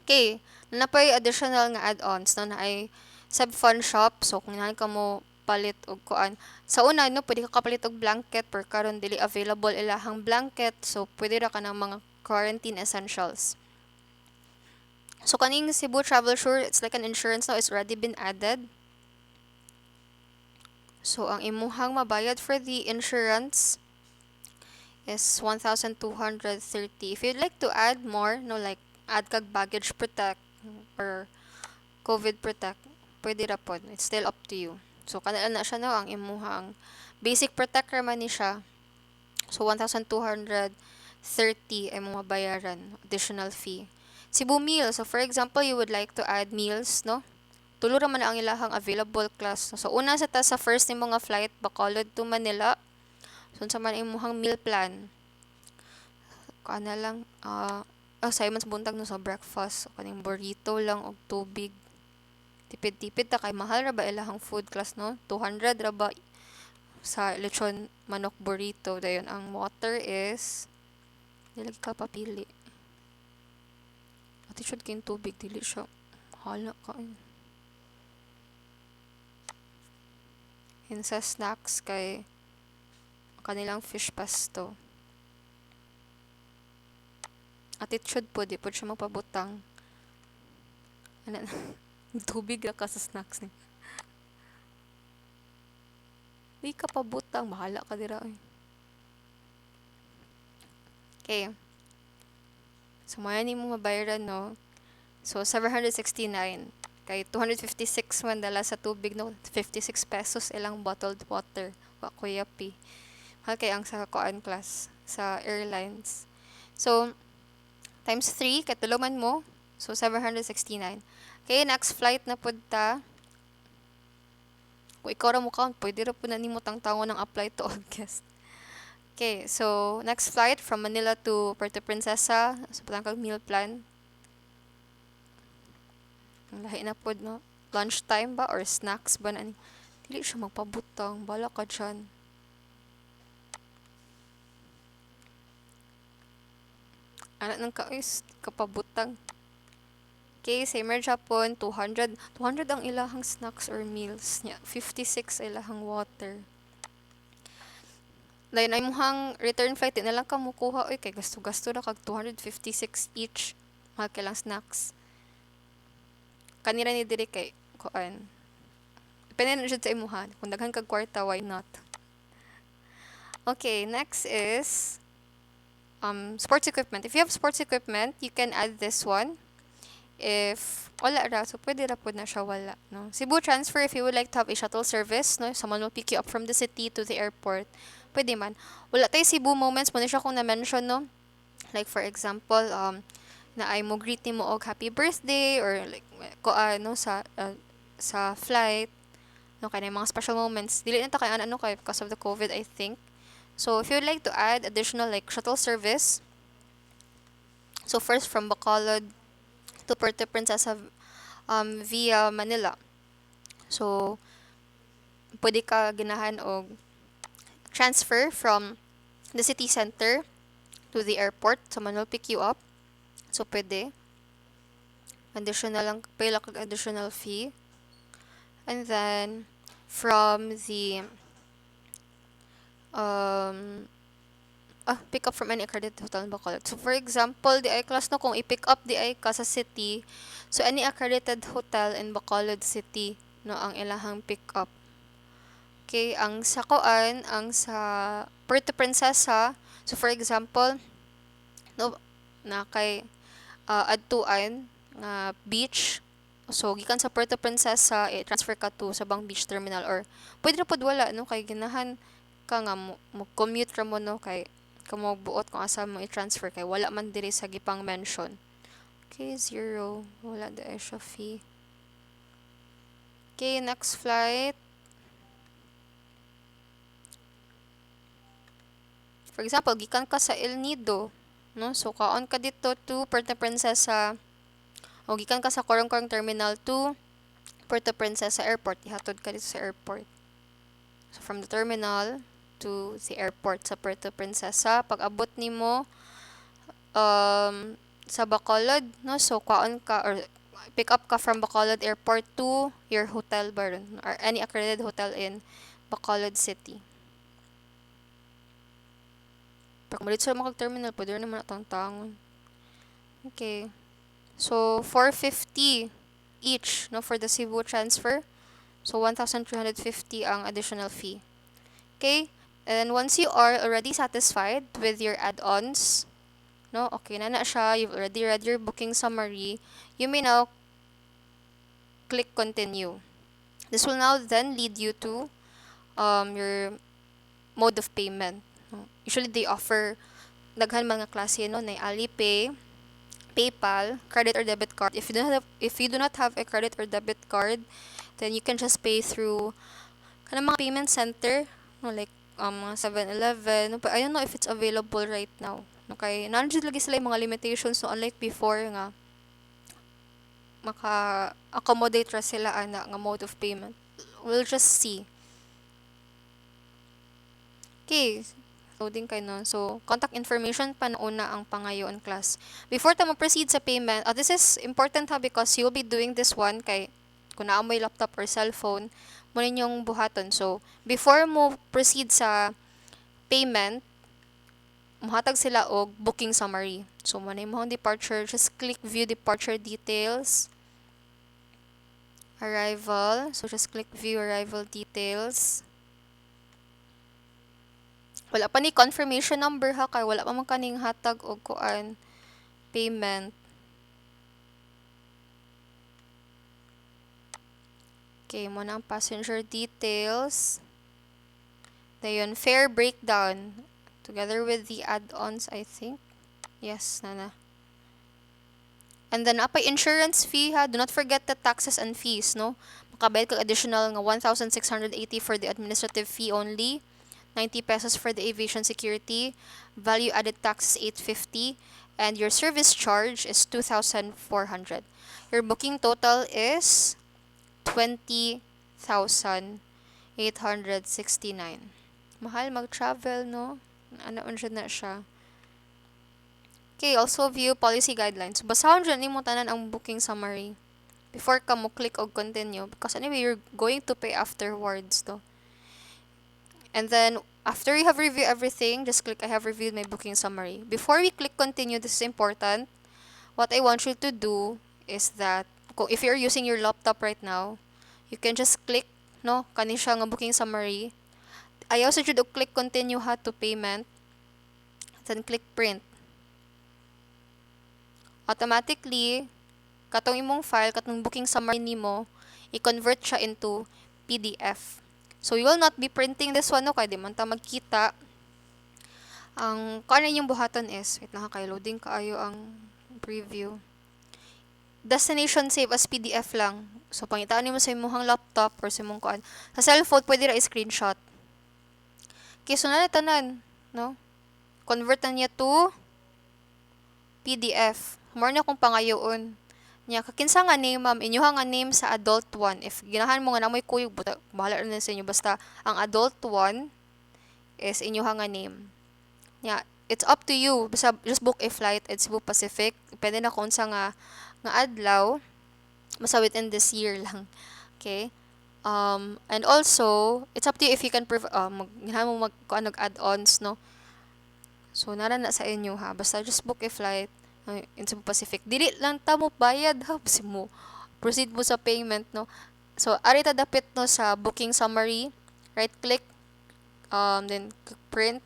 Okay, na pa additional nga add-ons no na ay sub-fun shop. So kung ganahan ka mo palit og kuan. Sa una no pwede ka kapalit og blanket pero karon dili available ilahang blanket. So pwede ra ka ng mga quarantine essentials. So kaning Cebu Travel Sure, it's like an insurance now, it's already been added. So ang imuhang mabayad for the insurance is 1,230. If you'd like to add more, no like add kag baggage protect or COVID protect, pwede ra pod. It's still up to you. So kanala na siya no ang imuhang basic protect ra man ni siya. So 1,230 ay mo mabayaran additional fee. Cebu meal. So for example, you would like to add meals, no? Tulo ra man ang ilahang available class. So una sa ta sa first nimo nga flight Bacolod to Manila. So sa man imong meal plan. Kana lang sa man sa buntag no sa breakfast. So, kaning burrito lang og tubig. Tipid-tipid ta kay mahal ra ba ilahang food class no? 200 ra ba sa lechon manok burrito. Dayon ang water is dili ka papili. Ati should kin tubig dili siya. Hala ka. Sa snacks kay kanilang fish pesto. Attitude po, di po siya magpabutang. Ano na, tubig ra ka sa snacks ni. Di ka pabutang, bahala ka dira. Okay. So, maya ni mo mabayaran, no? So, 769. Kay 256 man dala sa tubig, no? 56 pesos ilang bottled water. Wa kuya pi. Mahal kay ang sa kuan class sa airlines. So, times 3, katuluman mo. So, 769. Okay, next flight na punta. Kung ikaw ra mo count, pwede ra po na nimo tangtangon ng apply to all guests. Okay, so, next flight from Manila to Puerto Princesa. So, putang kag meal plan. Ang lahi na po, no? Lunchtime ba or snacks ba na? Dili siya magpabutang. Bala ka dyan. Anak ng kais, kapabutang. Okay, sa emerge Japon, 200. 200 ang ilahang snacks or meals niya. 56 ilahang water. Dayon ay muhang return flight, di na lang ka mukuha. Uy, kay gasto-gasto na kag 256 each. Mahal ka lang snacks. Kanira ni diri kay, kuan. Depende na siya sa imuha. Kung daghan kag kwarta, why not? Okay, next is sports equipment. If you have sports equipment, you can add this one. If wala ra, so pwede ra po na siya wala, no? Cebu Transfer, if you would like to have a shuttle service, no? Someone will pick you up from the city to the airport. Pwede man. Wala tayo Cebu moments, mo na siya kung na-mention, no? Like for example, na ay mo greet mo og happy birthday or like ko ano sa flight, no, kay mga special moments. Dili na ta kay ano kay because of the COVID, I think. So if you would like to add additional like shuttle service, so first from Bacolod to Puerto Princesa via Manila. So, pwede ka ganahan og transfer from the city center to the airport. Someone will pick you up. So, pwede. Additional lang, pay lang kag additional fee. And then, from the pick up from any accredited hotel in Bacolod. So, for example, di ay class no, kung i-pick up di ay ka sa city, so any accredited hotel in Bacolod City, no, ang ilahang pick up. Okay, ang sa koan, ang sa Puerto Princesa, so for example, no, na kay adtuan nga beach, So gikan sa Puerto Princesa, transfer ka to sa Bang Beach Terminal, or pwede na pod wala no, kay ginahan ka nga mo commute ra mo no, kay kamo buot kung asa mo i-transfer, kay wala man diri sa gipang mention. Okay, zero. Wala da siya fee. Okay, next flight. For example, gikan ka sa El Nido, no? So kaon ka dito to Puerto Princesa, o gikan ka sa Korong-Korong Terminal to Puerto Princesa Airport, ihatod ka dito sa airport. So from the terminal to the airport sa Puerto Princesa, pag abot nimo sa Bacolod, no? So kaon ka or pick up ka from Bacolod Airport to your hotel baron or any accredited hotel in Bacolod City. Pag malit sa mga terminal, pwede rin naman natang tangon. Okay. So, 450 each, no, for the Cebu transfer. So, 1,350 ang additional fee. Okay? And once you are already satisfied with your add-ons, no, okay na siya, you've already read your booking summary, you may now click continue. This will now then lead you to your mode of payment. Usually, they offer daghan mga klase, no, na Alipay, PayPal, credit or debit card. If you do not have a credit or debit card, then you can just pay through kanang mga payment center, no, like 7-Eleven. No, but I don't know if it's available right now. No, kay nandiyan lagi sila yung mga limitations, so unlike before nga maka-accommodate ra sila ana nga mode of payment. We'll just see. Okay, loading kay no. So, contact information pa na una ang pangayoon class. Before ta mo proceed sa payment, this is important ha, because you'll be doing this one kay kung naamoy laptop or cellphone, mo ninyong buhaton. So, before mo proceed sa payment, muhatag sila og booking summary. So, mo na imong departure, just click view departure details. Arrival. So, just click view arrival details. Wala pa ni confirmation number ha, kay wala pa man kaning hatag og kuan payment. Okay, mo na ang passenger details. Dayon, fare breakdown together with the add-ons, I think. Yes, nana. And then apay insurance fee ha, do not forget the taxes and fees, no? Makabayad kag additional nga 1,680 for the administrative fee only. 90 pesos for the aviation security, value added tax is 850, and your service charge is 2,400. Your booking total is 20,869. Mahal mag-travel, no? Ano na siya. Okay, also view policy guidelines. Basahon dyan mo tanan ang booking summary before ka mo click og continue, because anyway, you're going to pay afterwards, to. And then, after you have reviewed everything, just click I have reviewed my booking summary. Before we click continue, this is important. What I want you to do is that, if you're using your laptop right now, you can just click, no, kani siya nga booking summary. I also should click continue ha to payment. Then click print. Automatically, katong imong file, katong booking summary nimo, i-convert siya into PDF. So, you will not be printing this one, no? Kaya di man ta magkita. Ang kung ano yung buhaton is, wait lang, kaya loading kaayo ang preview. Destination save as PDF lang. So, pangitaan nimo sa imong laptop or sa imong kuan. Sa cellphone, pwede ra i-screenshot. Okay, so na tanan, no? Convert na niya to PDF. More na kung pangayoon. Nya kakinsa nga name, ma'am, inyuha nga name sa adult 1. If ginahan mo nga namoy kuyog, bahala rin sa inyo. Basta, ang adult 1 is inyuha nga name. Nya, it's up to you. Basta, just book a flight at Cebu Pacific. Depende na kung sa nga adlaw. Basta within this year lang. Okay? And also, it's up to you if you can ginahan mo add-ons, no? So, nara na sa inyo, ha? Basta, just book a flight in Cebu Pacific. Dili lang ta mo bayad ha, basta mo proceed mo sa payment, no. So ari ta dapit no sa booking summary, right click, then click print,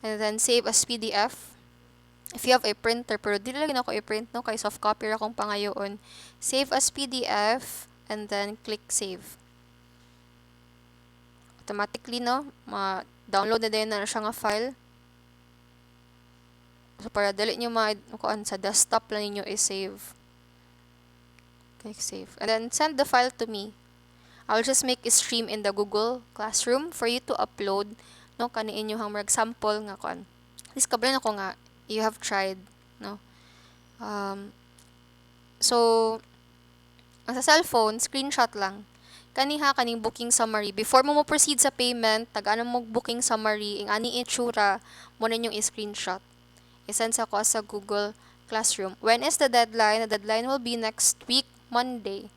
and then save as PDF. If you have a printer, pero di lang ako i-print, no, kay soft copy ra kong pangayoon, save as PDF, and then click save. Automatically, no, ma-download na din na siya nga file. So, para dali nyo sa desktop lang ninyo i-save. Click save. And then, send the file to me. I'll just make a stream in the Google Classroom for you to upload, no, kani inyong sample nga kuan. Discover na ko nga, you have tried, no. So, ang sa cellphone, screenshot lang. Kaning booking summary. Before mo proceed sa payment, tagaan mo booking summary, ang ani itsura, mo na yung i-screenshot. I-send sa ko sa Google Classroom. When is the deadline? The deadline will be next week, Monday.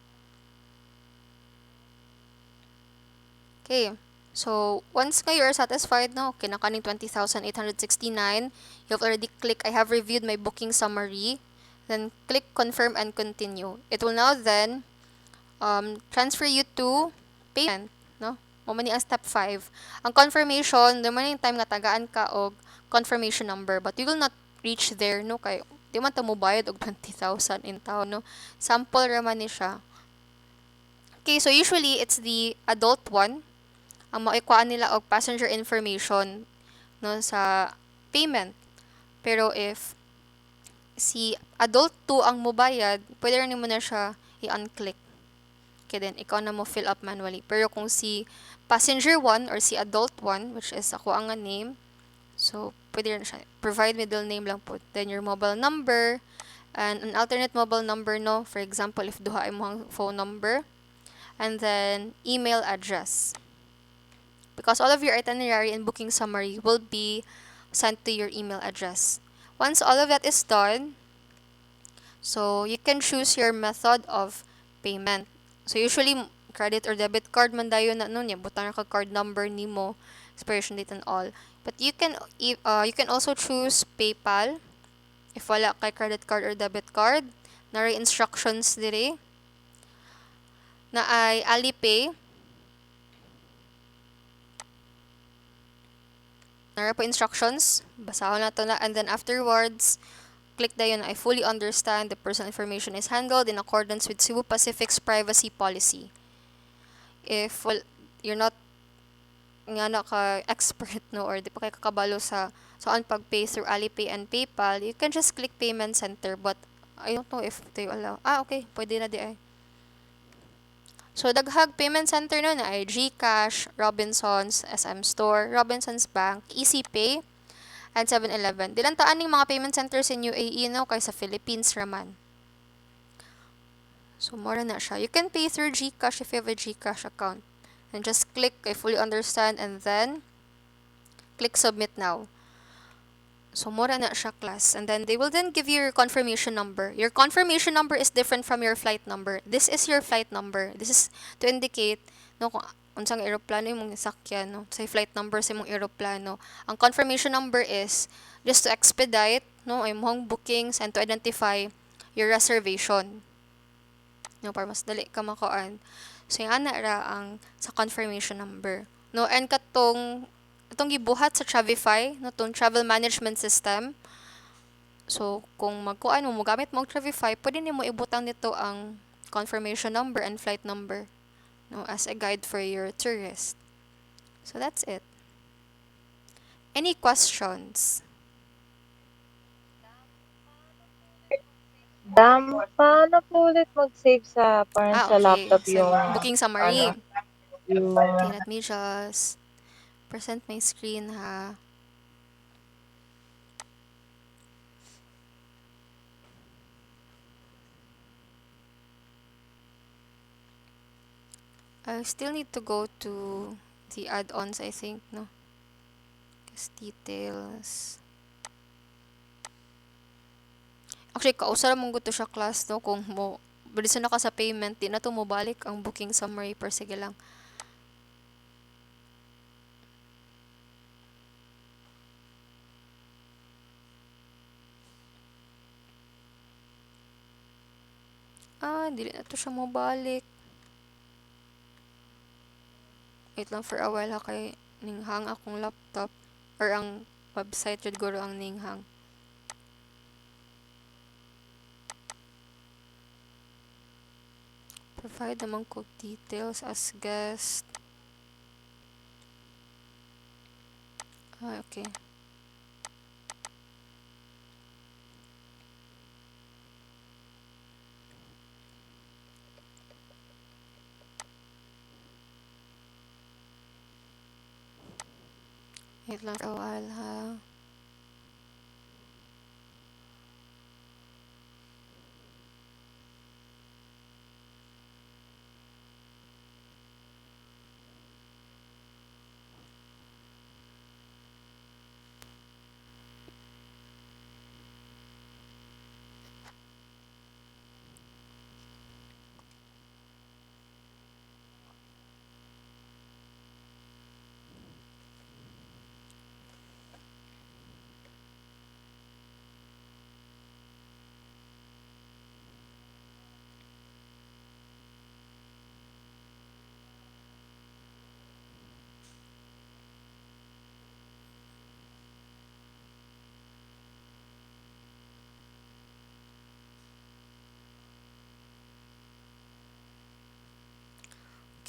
Okay. So, once nga you are satisfied, no, kinakaning 20,869, you've already clicked, I have reviewed my booking summary. Then, click confirm and continue. It will now then transfer you to payment, no? Mamani ang step 5. Ang confirmation, naman yung time nga tagaan ka og confirmation number, but you will not reach there, no? Kay di man ta mo bayad og 20,000 in town, no? Sample raman ni siya. Okay, so usually it's the adult one ang maikuan nila og passenger information, no, sa payment. Pero if si adult 2 ang mobayad, pwede rin mo na siya i-unclick. Okay, then ikaw na mo fill up manually. Pero kung si passenger 1 or si adult 1, which is ako ang name, so pwede rin siya. Provide middle name lang po. Then your mobile number, and an alternate mobile number, no? For example, if duha ay mo phone number, and then email address. Because all of your itinerary and booking summary will be sent to your email address. Once all of that is done, so you can choose your method of payment. So usually credit or debit card man dayon na nun ya, butang ka card number nimo, expiration date and all. But you can also choose PayPal if wala kay credit card or debit card. Nara instructions dire. Na ay Alipay. Nara po instructions, basahon nato na, and then afterwards, click dayon I fully understand the personal information is handled in accordance with Cebu Pacific's privacy policy. If you're not nga na ka expert, no, or di pa kay kakabalo sa saan pag-pay through Alipay and PayPal, you can just click payment center, but I don't know if they allow. Okay, pwede na di ay. So, daghag payment center no na ay GCash, Robinsons, SM Store, Robinsons Bank, EasyPay, and 7-Eleven. Dilantaan ning mga payment centers in UAE, no, kay sa Philippines raman. So, mora na siya. You can pay through GCash if you have a GCash account. And just click, I fully understand, and then click submit now. So, mora na siya, class. And then, they will then give you your confirmation number. Your confirmation number is different from your flight number. This is your flight number. This is to indicate, no, kung unsang eroplano yung sakyan, no, sa flight number sa imong eroplano. Ang confirmation number is just to expedite, no, imong bookings and to identify your reservation. No, para mas dali ka makuan. So, yung ana ra ang sa confirmation number. No, and itong gibuhat sa Travify, no, itong travel management system. So, kung magkuan mo, gamit mo ang Travify, pwede nimo ibutang nito ang confirmation number and flight number, no, as a guide for your tourist. So, that's it. Any questions? Paano po ulit mag-save sa parang sa Okay. laptop So, yung booking ano, summary. yung Okay, let me just present my screen, ha. I still need to go to the add-ons, I think, no? Guest details. Actually, kausara mong gusto siya, class, no? Kung mo, bilisan na ka sa payment, di na to mo balik ang booking summary per sige lang. Dili na to siya mo balik. Wait lang for a while, ha, kay ninghang akong laptop. Or ang website, jud guro ang ninghang. Provide naman ko details as guest. Okay. Wait lang for a while ha.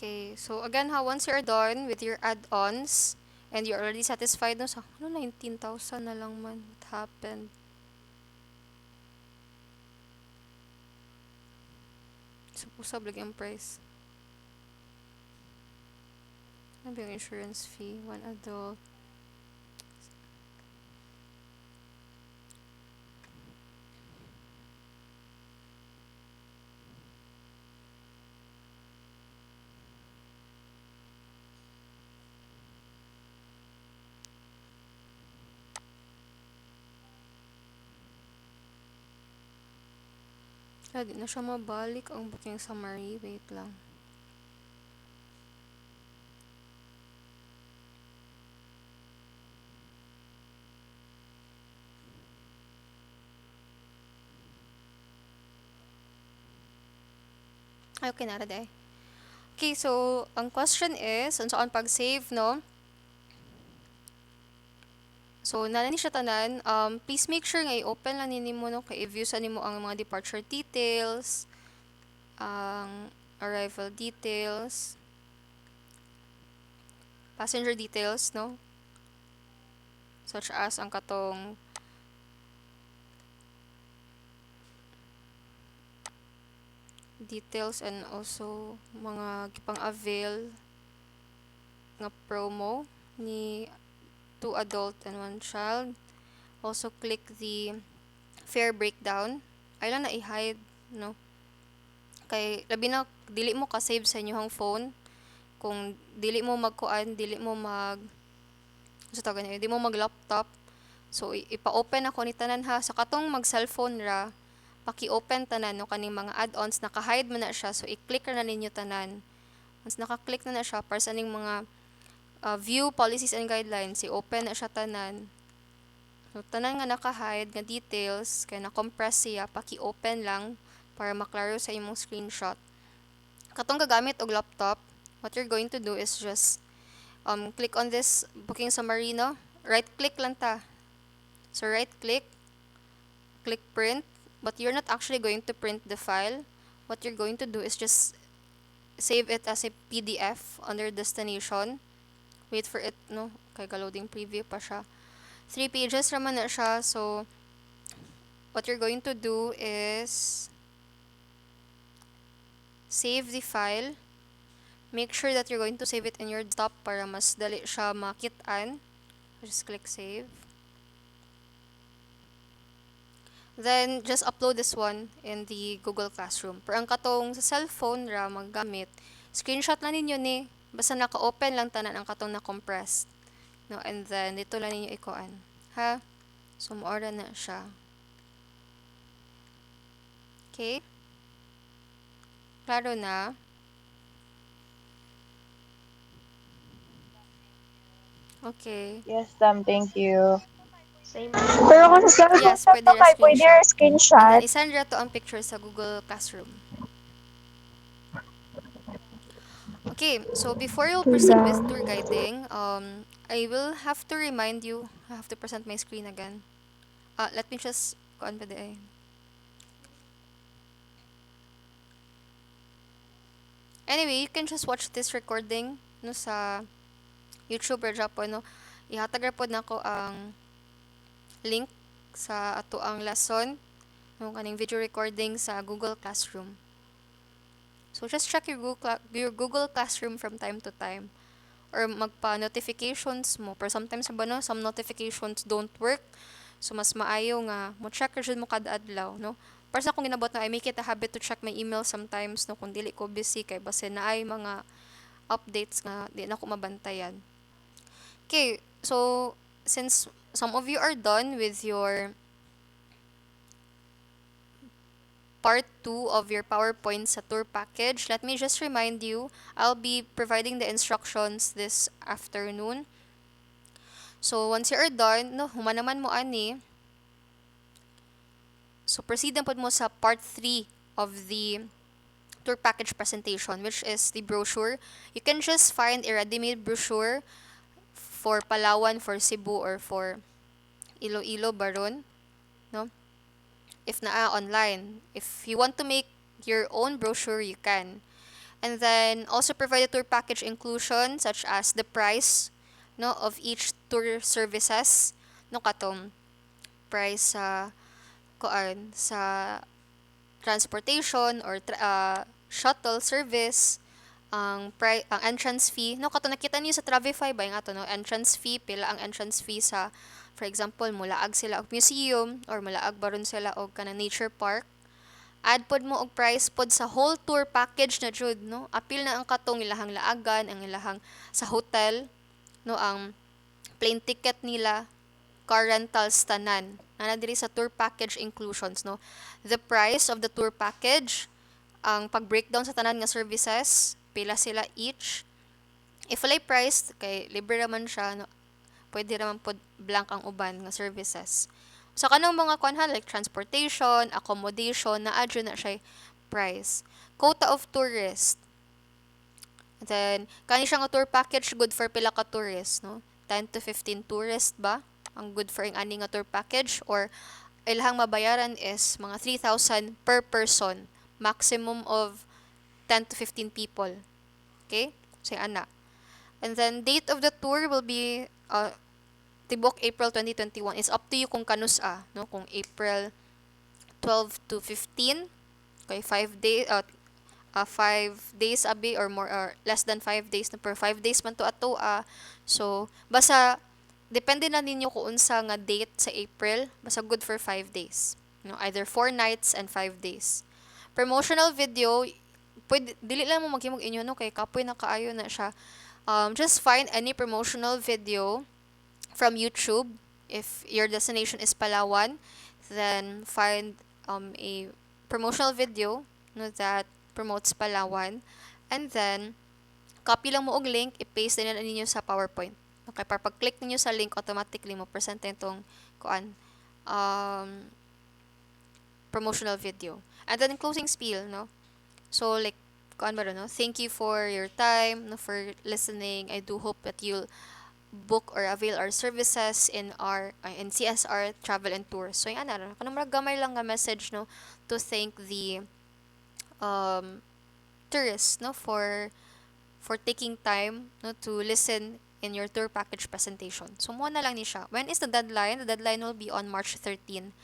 Okay, so again ha, once you're done with your add-ons and you're already satisfied no sa 19,000 na lang man. What happened? So, usab lagi ang price. Ano ba yung insurance fee? One adult. Di na siya mabalik ang booking summary. Wait lang. Ay, okay na day. Okay, so ang question is, saan pag-save, no? So, nana ni siya tanan, please make sure nga i-open lang nini mo, no? Kay i-view sa nimo ang mga departure details, ang arrival details, passenger details, no? Such as ang katong details and also mga gipang-avail nga promo ni 2 adult and 1 child. Also click the fare breakdown. Ay lang na i-hide, no? Kay labi na dili mo ka-save sa inyong phone kung dili mo magkuan, dili mo mag sa tawag niya, di mo mag-laptop. So ipa-open ako ni tanan ha. Sa katong mag-cellphone ra, paki-open tanan no kaning mga add-ons naka-hide man na siya. So i-click ra na ninyo tanan. Once naka-click na siya para sa ning mga view policies and guidelines, i-open na siya tanan. So tanan nga naka-hide nga details kay na-compress siya, paki-open lang para maklaro sa imong screenshot. Katong gagamit og laptop, what you're going to do is just click on this booking summary, no? Right click lang ta. So right click, click print, but you're not actually going to print the file. What you're going to do is just save it as a PDF under destination. Wait for it, no? Kay loading preview pa siya. 3 pages naman na siya. So what you're going to do is save the file. Make sure that you're going to save it in your desktop para mas dali siya makitaan. Just click save. Then, just upload this one in the Google Classroom. Pero ang katong sa cellphone ra maggamit, screenshot lang ninyo ni. Basta naka-open lang tanan ang katong na-compressed. No? And then, dito lang ninyo ikuan. Ha? So, maora na siya. Okay? Klaro na. Okay. Yes, Sam, thank you. Same po. Pero kung sa cellphone Yes, sa pwede to ra kay pwede ra screenshot. And then, screenshot. isend ra to ang picture sa Google Classroom. Okay, so before you'll proceed with Diba? tour guiding, I will have to remind you, I have to present my screen again. Let me just go on with the Anyway, you can just watch this recording no sa YouTube or Japan no. Ihatag ra pod nako ang link sa ato ang lesson no kaning video recording sa Google Classroom. So just check your Google Classroom from time to time or magpa-notifications mo. Pero sometimes ba no, some notifications don't work. So mas maayo nga mo check ra jud mo kada adlaw, no? Para sa akong ginabot na I make it a habit to check my email sometimes no kung dili ko busy kay base na ay mga updates nga di na ko mabantayan. Okay, so since some of you are done with your part 2 of your PowerPoint sa tour package, let me just remind you, I'll be providing the instructions this afternoon. So, once you are done, no, humanaman mo ani. So, proceed na po mo sa part 3 of the tour package presentation, which is the brochure. You can just find a ready-made brochure for Palawan, for Cebu, or for Iloilo, Baron, no? If naa online. If you want to make your own brochure, you can. And then also provide a tour package inclusion such as the price no of each tour services no katong price sa kuan sa transportation or shuttle service ang entrance fee no kato nakita niyo sa Travify ba yung ato no entrance fee pila ang entrance fee sa for example mulaag sila og museum or mulaag baron sila og kanang nature park. Add pod mo og price pod sa whole tour package na jud no apil na ang katong ilahang laagan ang ilahang sa hotel no ang plane ticket nila car rentals tanan na diri sa tour package inclusions no the price of the tour package ang pag-breakdown sa tanan nga services pila sila each if walay price kay libre raman siya no pwede raman pod blank ang uban nga services sa kanang mga kuanhan like transportation, accommodation, na-adyo na siya price. Quota of tourist. Then, kani siya nga tour package good for pila ka tourist, no? 10 to 15 tourist ba? Ang good for ang ani nga tour package or ilahang mabayaran is mga 3,000 per person. Maximum of 10 to 15 people. Okay? So, ana. And then, date of the tour will be tibok April 2021 is up to you kung kanus no kung April 12 to 15 kay 5 days abi or more or less than 5 days na per 5 days man to ato so basta depende na ninyo kung unsa nga date sa April basta good for 5 days no either 4 nights and 5 days promotional video pwede dili lang mo maghimog inyo no kay kapoy na kaayo na siya just find any promotional video from YouTube. If your destination is Palawan, then find a promotional video no, that promotes Palawan. And then, copy lang mo og link, i-paste din na ninyo sa PowerPoint. Okay, para pag-click ninyo sa link, automatically mo present itong kuan, um, promotional video. And then, closing spiel, no? So, like, kuan ba no? Thank you for your time, no, for listening. I do hope that you'll book or avail our services in CSR travel and tours. So yung ana kanang murag gamay lang nga message no to thank the um tourists no for taking time no to listen in your tour package presentation. So mo na lang ni siya. When is the deadline? The deadline will be on March 13.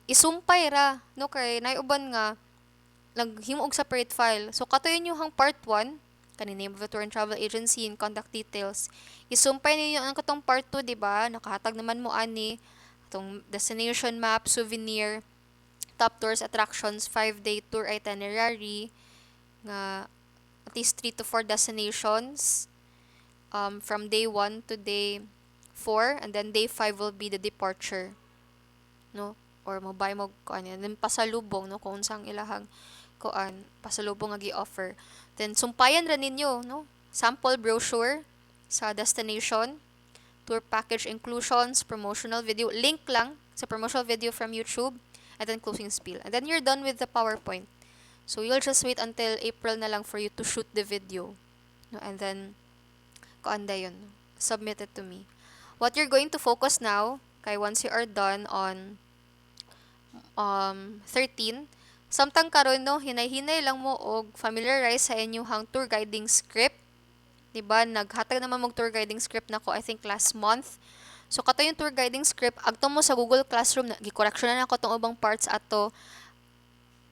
Isumpay ra no kay naiuban nga naghimo og separate file. So katuyon nyo hang part 1 kani name of the tour and travel agency and contact details. Isumpay ninyo ang katong part 2, di ba? Nakahatag naman mo ani atong destination map, souvenir, top tours, attractions, 5-day tour itinerary nga at least 3 to 4 destinations from day 1 to day 4 and then day 5 will be the departure no or mobile mo kuan yan then pasalubong no kung unsang ilahang kuan pasalubong nga gi-offer then sumpayan ra ninyo no sample brochure sa destination tour package inclusions promotional video link lang sa promotional video from YouTube and then closing spiel and then you're done with the PowerPoint so you'll just wait until April na lang for you to shoot the video no and then kuan dayon submit it to me what you're going to focus now kay once you are done on 13 Samtang karon no, hinay-hinay lang mo og familiarize sa inyong tour guiding script. Diba? Naghatag naman mong tour guiding script nako I think last month. So kato yung tour guiding script, agto mo sa Google Classroom na gi-correction na nako tong ubang parts ato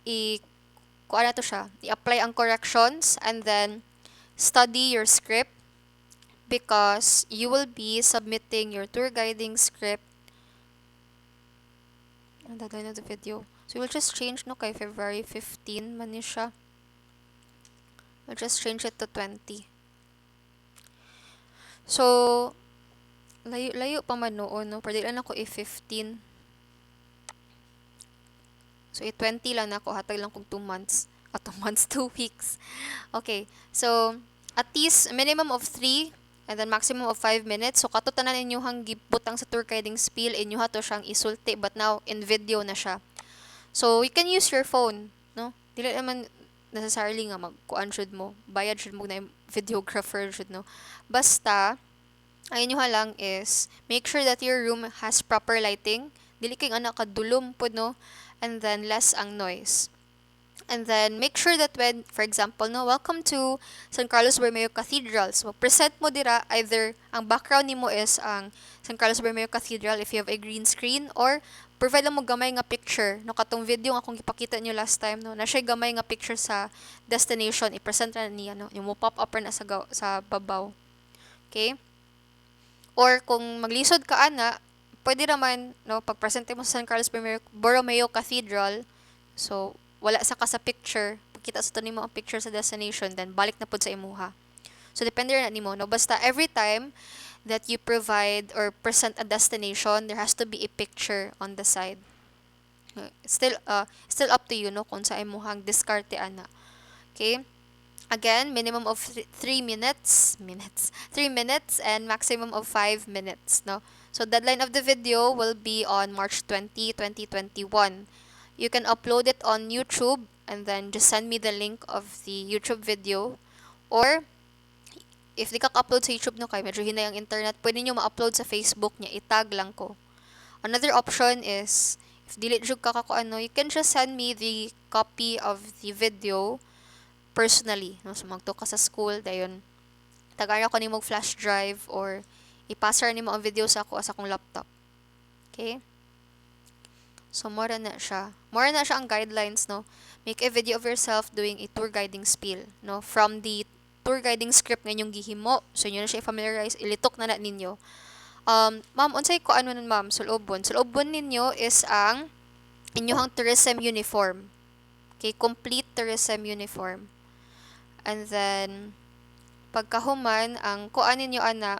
i kuan na to siya, i-apply ang corrections and then study your script because you will be submitting your tour guiding script. Ang deadline of the video. So we'll just change no kay February 15 man ni siya. We'll just change it to 20. So layo pa man noon no. Pwede lang ako i-15. So i-20 lang ako, hatag lang kong 2 months. 2 months, 2 weeks. Okay. So at least minimum of 3 and then maximum of 5 minutes. So kato tanan inyong gibutang sa tour guiding spiel inyo to siyang isulti but now in video na siya. So you can use your phone, no? Dili naman necessarily nga magkuan should mo, bayad should mo na videographer should no. Basta ang inyo lang is make sure that your room has proper lighting. Dili kay ana kadulom pod no. And then less ang noise. And then, make sure that when, for example, no, welcome to San Carlos Borromeo Cathedral. So, present mo dira, either ang background nimo is ang San Carlos Borromeo Cathedral if you have a green screen, or provide lang mo gamay nga picture. No, katong video nga akong ipakita nyo last time, no, na siya gamay nga picture sa destination, i-present na niya, no, yung mo pop up na sa babaw. Okay? Or kung maglisod ka ana, pwede naman, no, pag-presente mo sa San Carlos Borromeo Cathedral, so, wala sa ka sa picture, pagkita sa tanimo ang picture sa destination, then balik na pod sa imuha. So, depende na nimo, no? Basta every time that you provide or present a destination, there has to be a picture on the side. Still up to you, no? Kung sa imuhang diskarte ana. Okay? Again, minimum of 3 minutes, 3 minutes and maximum of 5 minutes, no? So, deadline of the video will be on March 20, 2021. You can upload it on YouTube and then just send me the link of the YouTube video. Or, if di ka upload sa YouTube no kay medyo hinay ang internet, pwede nyo ma-upload sa Facebook niya, itag lang ko. Another option is, if dili jud ka ano, you can just send me the copy of the video personally. No? So, magto ka sa school, dayon, tagara ko ni mo flash drive or ipasar ni mo ang video sa ako sa akong laptop. Okay? So, mora na siya. Mora na siya ang guidelines, no? Make a video of yourself doing a tour guiding spiel, no? From the tour guiding script nga inyong gihimo. So, inyo na siya i-familiarize, ilitok na ninyo. Ma'am, unsay ko ano nun, ma'am? Sulobon. Sulobon ninyo is ang inyong tourism uniform. Okay? Complete tourism uniform. And then, pagkahuman, ang kuan ninyo ana,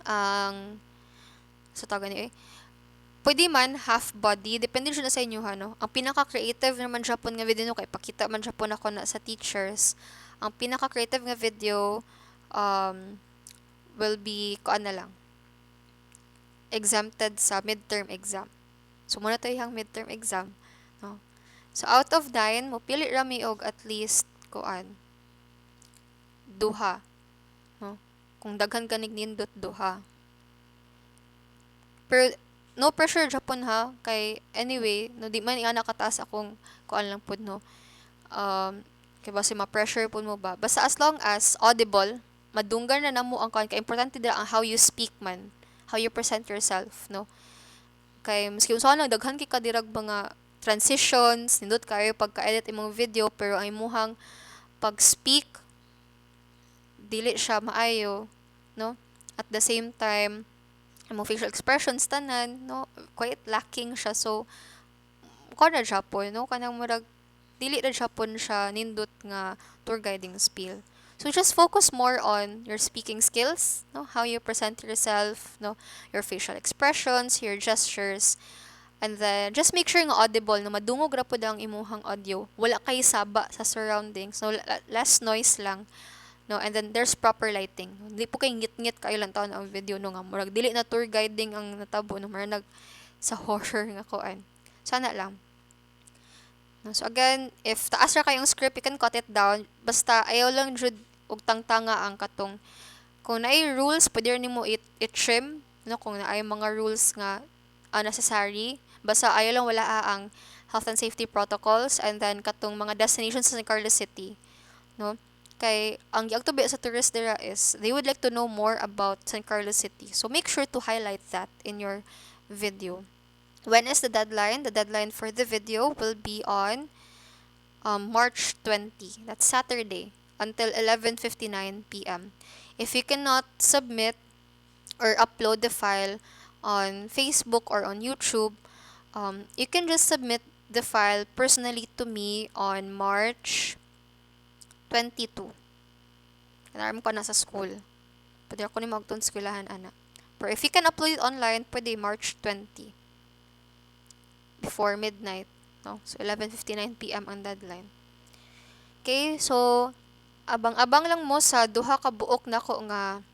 ang, sa taga niyo pwede man half body, depende siya na sa inyo no. Ang pinaka-creative naman Japon nga video no kay pakita man Japon ako na sa teachers. Ang pinaka-creative nga video will be kuan na lang. Exempted sa midterm exam. So muna tayo yung midterm exam, no. So out of 9, mo pili ra mi og at least kuan duha, no. Kung daghan kanig nindot duha. Pero no pressure Japon ha kay anyway no di man nga nakataas akong kuan lang pud no kay base ma-pressure pud mo ba basta as long as audible madunggar na namo ang kuan kay importante dira ang how you speak man, how you present yourself, no. Kay maski usaha lang daghan kay kadirag mga transitions nindot kayo pagka-edit imong video pero ang imuhang pag-speak dili siya maayo, no. At the same time mo facial expressions tanan no quite lacking siya, so kana Japon no kanang murag dili ra Japon siya nindot nga tour guiding spiel. So just focus more on your speaking skills, no, how you present yourself, no, your facial expressions, your gestures, and then just make sure nga audible no madungog ra pud ang imuhang audio, wala kay saba sa surroundings, no, less noise lang. No, and then there's proper lighting. Dili po kay ngit-ngit kayo lang taon ang video no nga murag dili na tour guiding ang natabo no murag sa horror nga kuan. Sana lang. No, so again, if taas ra kayong script, you can cut it down. Basta ayaw lang jud og tangtanga ang katong kung naay rules pwede nimo i-trim no kung naay mga rules nga unnecessary. Basta ayaw lang wala ang health and safety protocols, and then katong mga destinations sa San Carlos City, no? Kay ang giagtubi sa tourist dira is they would like to know more about San Carlos City. So make sure to highlight that in your video. When is the deadline? The deadline for the video will be on March 20. That's Saturday until 11:59 p.m. If you cannot submit or upload the file on Facebook or on YouTube, you can just submit the file personally to me on March 22. Kanaram ko na sa school. Pwede ako ni magtun skulahan, ana. Pero if you can upload it online, pwede March 20 before midnight. No? So, 11:59 p.m. ang deadline. Okay, so abang-abang lang mo sa duha ka buok na ko nga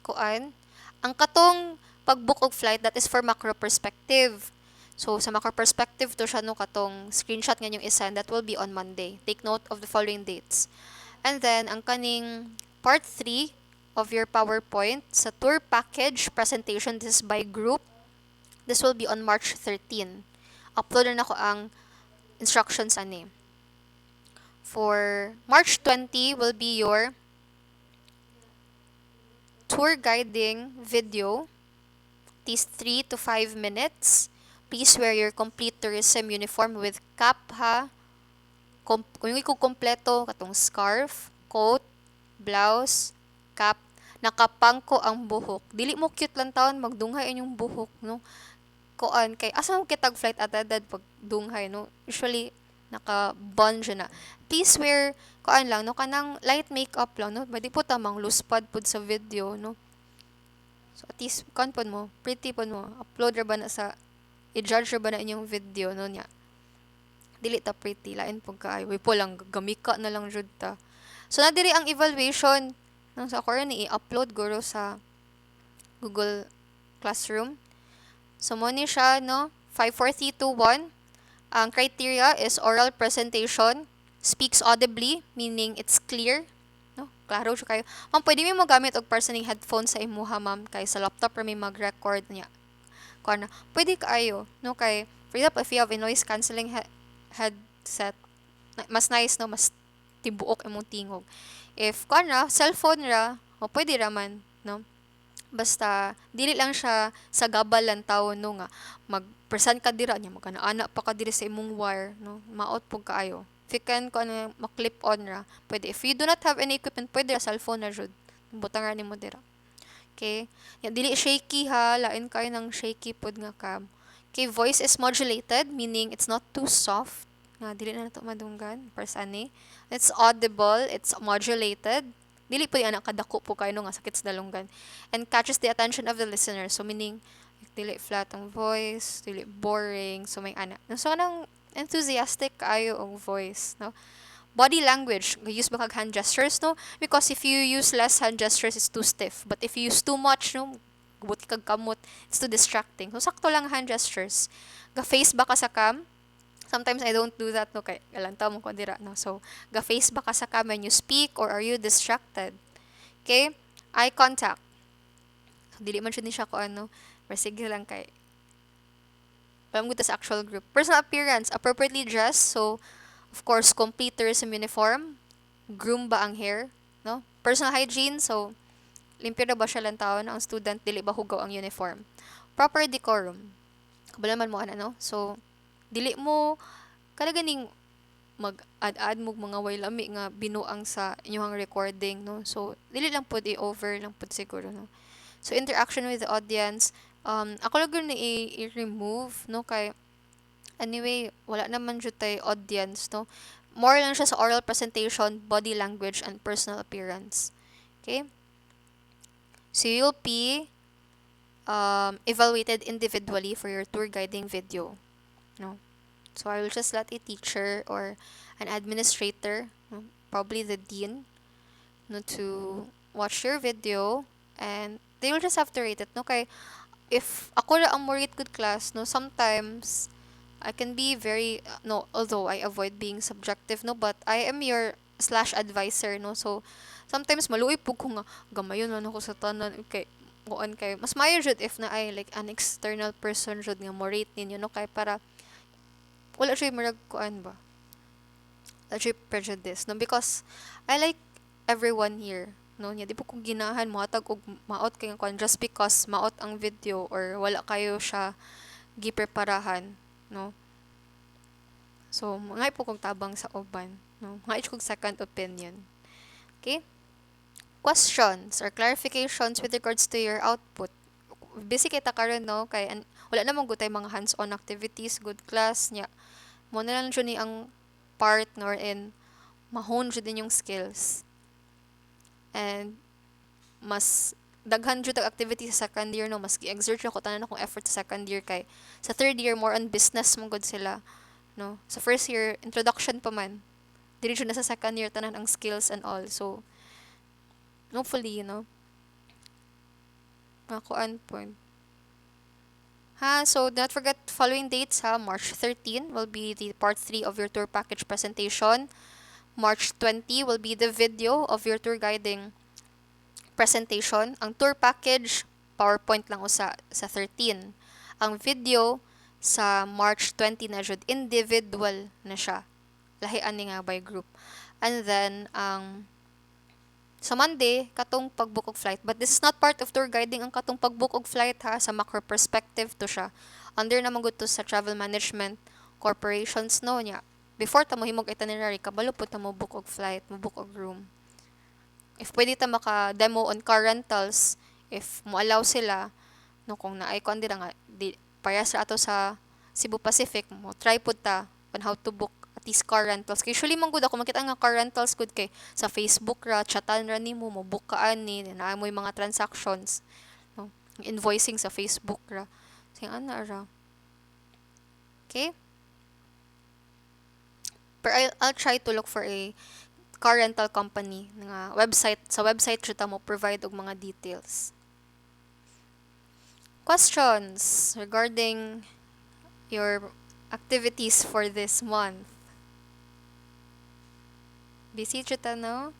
kuan. Ang katong pag-book og flight, that is for macroperspective. So, sa macroperspective to siya no katong screenshot nga yung isend, that will be on Monday. Take note of the following dates. And then, ang kaning part 3 of your PowerPoint sa tour package presentation, this is by group. This will be on March 13. Upload na ko ang instructions ani. For March 20 will be your tour guiding video, at least 3 to 5 minutes. Please wear your complete tourism uniform with cap ha. Kung yung kompleto, katong scarf, coat, blouse, cap, nakapangko ang buhok. Dili mo cute lang taon, magdunghay inyong buhok, no? Kuan, kay asa mo kitag flight attendant pag dunghay, no? Usually, naka-bun siya na. Please wear, kuan lang, no? Kanang light makeup lang, no? Pwede po tamang loose pad po sa video, no? So, at least, kuan po mo, pretty po mo. Upload ra ba na sa, i-judge ra ba na inyong video, no? Nya. Dili ta pretty, lain po kaayo. Uy po lang, gamika na lang jud ta. So, na diri ang evaluation. Nang sa ako ni i-upload guro sa Google Classroom. So, mo ni siya, no? 5, 4, 3, 2, 1. Ang criteria is oral presentation, speaks audibly, meaning it's clear, no? Klaro siya kayo. Ma'am, pwede mo magamit og personal headphone sa imuha, ma'am, kay sa laptop or may mag-record niya. Kuha na, pwede kayo, no? Kay, for example, if you have a noise cancelling headset, mas nice, no? Mas tibuok imong tingog. If, kuha na, cellphone ra, o pwede raman, no? Basta, dili lang siya sa gabal lang tao, no, nga, mag-present ka dira niya, magkanaana pa ka diri sa imong wire, no, maot po kaayo. If you can, kung ano, maklip on ra, pwede. If you do not have any equipment, pwede ra, cellphone na jud. Butang ra nimo dira. Okay? Yan, dili shaky ha, lain kayo ng shaky pod nga cam. Okay, voice is modulated, meaning it's not too soft. Nga, dili na nato madunggan, persani. It's audible, it's modulated. Dili po yung anak kadako po kayo nga sakit sa dalunggan. And catches the attention of the listener. So, meaning, dili flat ang voice, dili boring, so may anak. So, anong enthusiastic kayo ang voice, no? Body language, use ba kag hand gestures, no? Because if you use less hand gestures, it's too stiff. But if you use too much, no, buti kag kamot, it's too distracting. So, sakto lang hand gestures. Ga-face ba ka sa cam? Sometimes I don't do that, no, kay galantaw mo ko dira, no. So, ga-face ba ka sa cam when you speak or are you distracted? Okay? Eye contact. So, dili man siya ni siya ko ano, pero sige lang kay alam ko sa actual group. Personal appearance, appropriately dressed. So, of course, complete tourism uniform. Groom ba ang hair, no? Personal hygiene, so limpyo na ba siya lang taon ang student, dili ba hugaw ang uniform. Proper decorum. Kabala man mo ana, no? So, dili mo kada ganing mag-add-add mo mga way lami nga binuang sa inyong recording, no? So, dili lang pud i-over lang pud siguro, no? So, interaction with the audience, ako lang na i-remove, no? Kay, anyway, wala naman jud tay audience, no? More lang siya sa oral presentation, body language, and personal appearance. Okay? So, you'll be evaluated individually for your tour guiding video, no? So, I will just let a teacher or an administrator, no, probably the dean, no, to watch your video, and they will just have to rate it, no? Kay, if ako ra ang mo rate good class, no, sometimes I can be very, no, although I avoid being subjective, no, but I am your slash advisor, no, so, sometimes maluoy po ko nga, gamayon man ako sa tanan, kay, kay, mas mayo jud if na ay, like, an external person jud nga mo rate ninyo, no, kay, para, wala siya marag kuan ba? Wala siya prejudice, no? Because I like everyone here. No, nya di po kung ginahan mo hatag og maot kay nga kuan just because maot ang video or wala kayo siya gipreparahan, no? So, mga po kong tabang sa uban, no? Mga kong second opinion. Okay? Questions or clarifications with regards to your output. Busy kita karon no kay wala namang good tay mga hands-on activities, good class nya. Mo na lang jud ni ang part nor in mahon jud din yung skills. And mas daghan jud ang activity sa second year no, mas gi-exert ako tanan akong effort sa second year kay sa third year more on business mong good sila, no. Sa first year introduction pa man. Dili jud na sa second year tanan ang skills and all. So hopefully, makuan point. Ha, so do not forget following dates ha. March 13 will be the part 3 of your tour package presentation. March 20 will be the video of your tour guiding presentation. Ang tour package, PowerPoint lang sa 13. Ang video sa March 20 na jud individual na siya. Lahian ni nga by group. And then, sa Monday, katong pagbook og flight. But this is not part of tour guiding ang katong pagbook og flight ha. Sa macroperspective to siya. Under naman gud to sa travel management corporations no nya. Before ta mo himog itinerary, kabalo po ta mo book og flight, mo book og room. If pwede ta maka-demo on car rentals, if mo allow sila, no, kung naay kon dira nga, para sa ato sa Cebu Pacific, mo try pud ta on how to book at least car rentals. Kay usually man gud ako makita nga car rentals gud kay sa Facebook ra, chatan ra nimo, mo book ka ani, naa mo yung mga transactions, no, invoicing sa Facebook ra. Sing ana ra. Okay? But I'll try to look for a car rental company nga website. Sa website siya mo provide og mga details. Questions regarding your activities for this month. Busy siya no?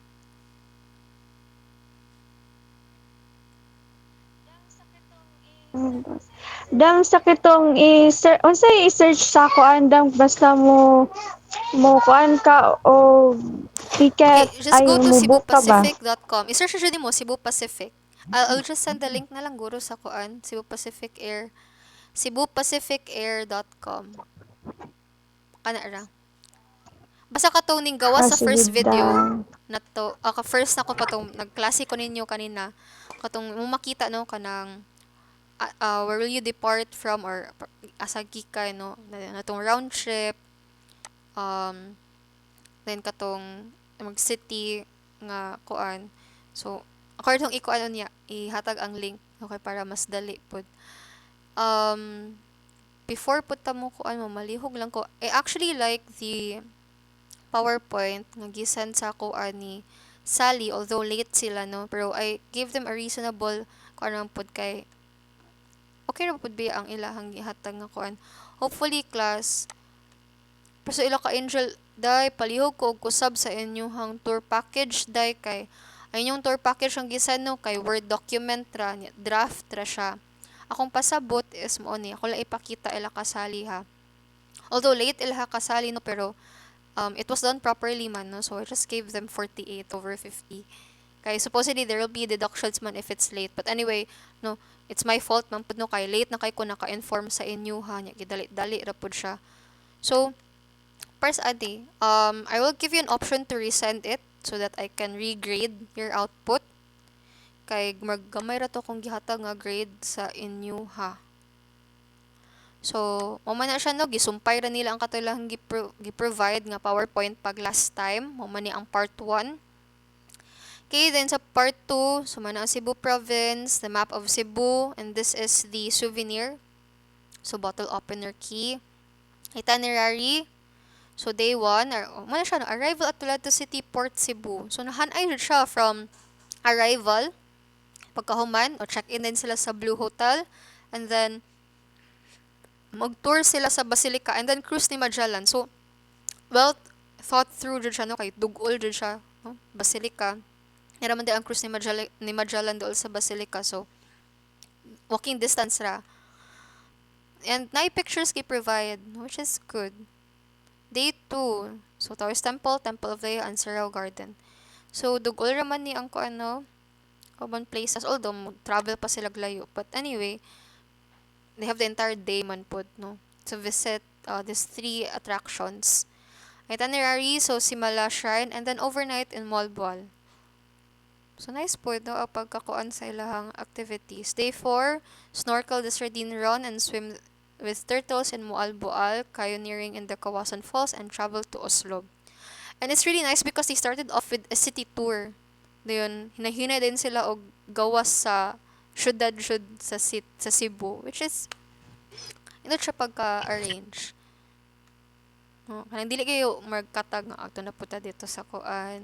Dang sakit tong unsay i-search sa kuan dang basta mo kuan ka o ticket Okay, just ay go to mo book ka ba? cebupacific.com. I-search nyo mo Cebu Pacific. I'll just send the link na lang guro sa kuan, Cebu Pacific Air. cebupacificair.com. Kana ra. Basta ka to ning gawa Ah, sa sige first video dang. na to. First na ko pa to nagklase ko ninyo kanina. Katong mo makita no kanang where will you depart from or asa gikan no na tong round trip, um then katong mag city nga kuan. So according iko ano niya ihatag ang link okay para mas dali pud. um Before pud ta mo kuan mo malihog lang ko actually like the PowerPoint nga gisan sa ko ani Sally, although late sila no, pero I gave them a reasonable kuan pud kay okay ra pud ba ang ilahang gihatag nga kuan. Hopefully class pero ila ka Angel day palihog ko og kusab sa inyong tour package day kay ay inyong tour package ang gisan no kay Word document ra draft ra siya. Akong pasabot is mo ni ako lang ipakita ila kasali ha. Although late ila kasali no pero it was done properly man no, so I just gave them 48/50. Kay supposedly there will be deductions man if it's late. But anyway, no, it's my fault man pud no kay late na kay ko naka-inform sa inyo ha nya gidali-dali ra pud siya. So first adi, I will give you an option to resend it so that I can regrade your output. Kay gamay ra to kung gihatag nga grade sa inyo ha. So, mo man na siya no, gisumpay ra nila ang katulang gi-provide nga PowerPoint pag last time. Mo man ni ang part 1. Okay, then sa part 2, so man ang Cebu province, the map of Cebu, and this is the souvenir. So, bottle opener key. Itinerary. So, day 1, man siya, no, arrival at Tulato City, Port Cebu. So, nahanay siya from arrival, pagkahuman, o check-in din sila sa Blue Hotel, and then, mag-tour sila sa Basilica, and then cruise ni Magellan. So, well, thought through dyan siya, no, kay dugol dyan siya, no, Basilica. Naraman din ang cruise ni Magellan doon sa Basilica. So, walking distance ra. And na pictures kay provide, which is good. Day 2. So, Taoist Temple, Temple of the and Surau Garden. So, dugol raman ni ang ko ano, common places. Although, travel pa sila layo. But anyway, they have the entire day man pod, no? To visit these three attractions. Itinerary, so Simala Shrine, and then overnight in Malboal. So, nice po, no? Ang pagkakuan sa ilahang activities. Day 4, snorkel the Sardine Run and swim with turtles in Mualboal, pioneering in the Kawasan Falls, and travel to Oslo. And it's really nice because they started off with a city tour. Dayon, hinahina din sila og gawas sa syudad sa Cebu, which is ito siya pagka-arrange. No, kanang dili kayo magkatag nga ato na puta dito sa kuan.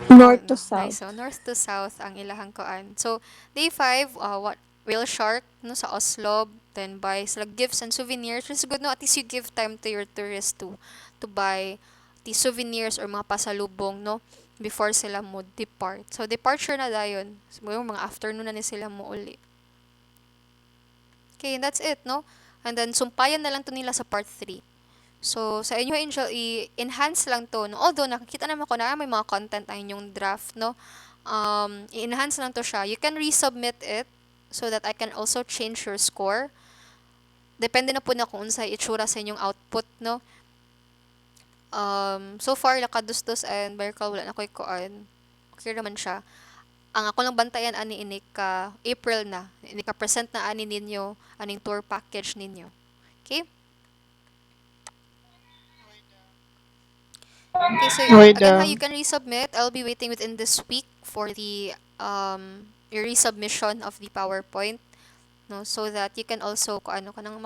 North to No, nice. south. So, north to south ang ilahang kuan. So, day 5, what whale shark no sa Oslo, then buy sila gifts and souvenirs. It's good no, at least you give time to your tourists to buy the souvenirs or mga pasalubong no before sila mo depart. So, departure na dayon. So, mga afternoon na ni sila mo uli. Okay, that's it, no? And then, sumpayan na lang to nila sa part 3. So, sa inyo, Angel, i-enhance lang to, no? Although, nakikita naman ko na may mga content ang inyong draft, no? I-enhance lang to siya. You can resubmit it so that I can also change your score. Depende na po na kung unsa itsura sa inyong output, no? So far, lakadustos and Berkel, wala na ko'y kuan. Okay naman siya. Ang ako lang bantayan ani ini ka April na. Ini ka present na ani ninyo, aning tour package ninyo. Okay? Okay, so Wait, again, ha, you can resubmit. I'll be waiting within this week for the your resubmission of the PowerPoint, no, so that you can also kung ano kanang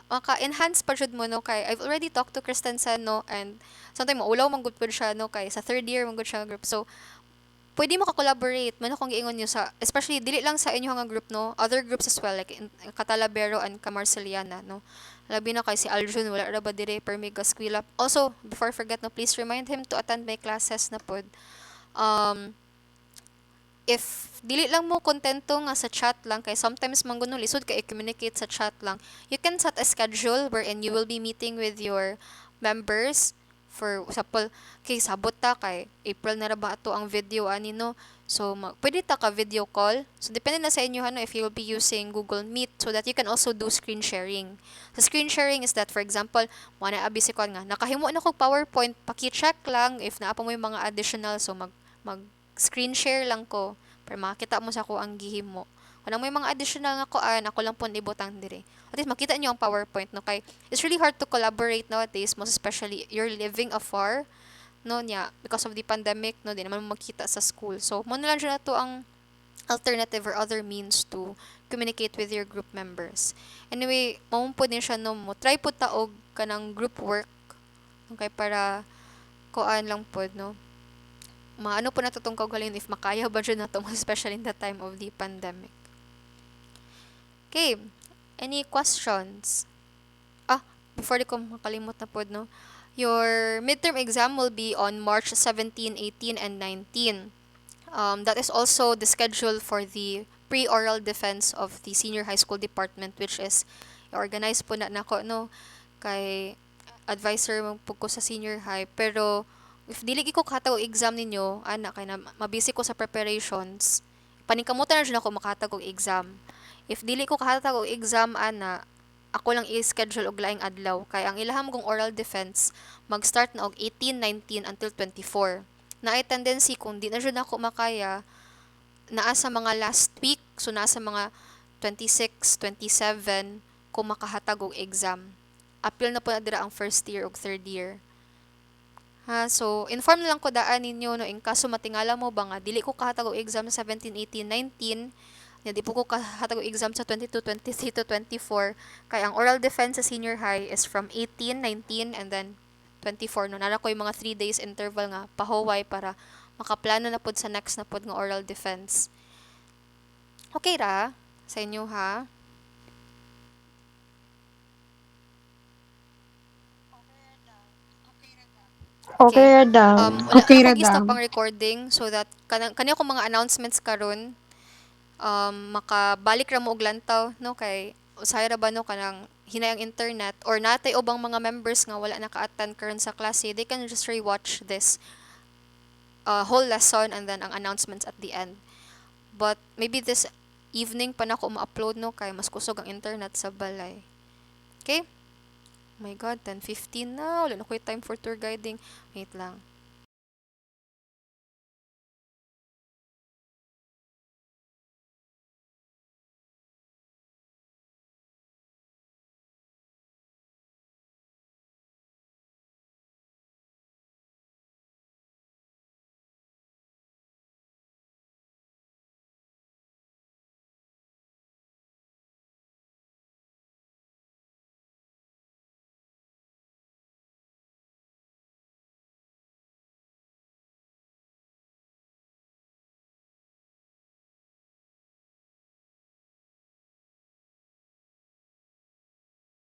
maka-enhance pa jud mo no kay I've already talked to Kristensen no and sometimes maulaw man gud pud siya no kay sa third year man gud siya group. So pwede mo ka-collaborate man kung giingon niyo sa especially dili lang sa inyo nga group no other groups as well like in, Catalabero and Camarceliana no labi na kay si Aljun wala ra ba dire per mega squila also before I forget no please remind him to attend my classes na pod um if dili lang mo kontento nga sa chat lang kay sometimes mangguno lisod ka i-communicate sa chat lang you can set a schedule wherein you will be meeting with your members for example kay sabot ta kay April na ra ba ato ang video ani no so pwede ta ka video call so depende na sa inyo ano if you will be using Google Meet so that you can also do screen sharing so screen sharing is that for example mo na abi si kon nga nakahimo na kog PowerPoint paki-check lang if naa pa mo yung mga additional so mag screen share lang ko para makita mo sa ko ang gihimo. Kung may mga additional nga kuan, ako lang po ibutang dire. At least makita niyo ang PowerPoint no kay it's really hard to collaborate nowadays, most especially you're living afar no nya because of the pandemic no di naman mo makita sa school. So mo na lang siya to ang alternative or other means to communicate with your group members. Anyway, mao po din siya no mo try po ta og kanang group work okay para kuan lang pod no maano po nato tong kaugalingon if makaya ba dyan nato especially in the time of the pandemic. Okay, any questions? Ah, before di ko makalimot na po, no? Your midterm exam will be on March 17, 18, and 19. That is also the schedule for the pre-oral defense of the senior high school department which is organized po na nako no kay advisor mo po ko sa senior high pero if dili ko katag og exam ninyo ana kay na mabisi ko sa preparations paningkamutan na jud ako makatag og exam if dili ko katag og exam ana ako lang i-schedule og laing adlaw kay ang ilaham kong oral defense mag-start na og 18, 19 until 24 na ay tendency kung di na jud ako makaya naa sa mga last week so naa sa mga 26, 27 kung makahatag og exam appeal na po na dira ang first year ug third year. Ha, so inform na lang ko daan ninyo no in kaso matingala mo ba nga dili ko kahatag og exam sa 17, 18, 19 nya di po ko kahatag og exam sa 22, 23 to 24 kay ang oral defense sa senior high is from 18, 19 and then 24 no nara ko yung mga 3 days interval nga pahuway para makaplano na pod sa next na pod nga oral defense. Okay ra sa inyo ha? Okay Okay. ra daw. Wala Okay na ra kong daw. i-stop ang recording so that kanang ko mga announcements karon makabalik ra mo og lantaw no kay usahay ra ba no kanang hinayang internet or natay ubang mga members nga wala naka-attend karon sa klase, they can just rewatch this whole lesson and then ang announcements at the end. But maybe this evening pa na ko ma-upload no kay mas kusog ang internet sa balay. Okay? Oh my God, 10:15 na. Wala na ko time for tour guiding. Wait lang.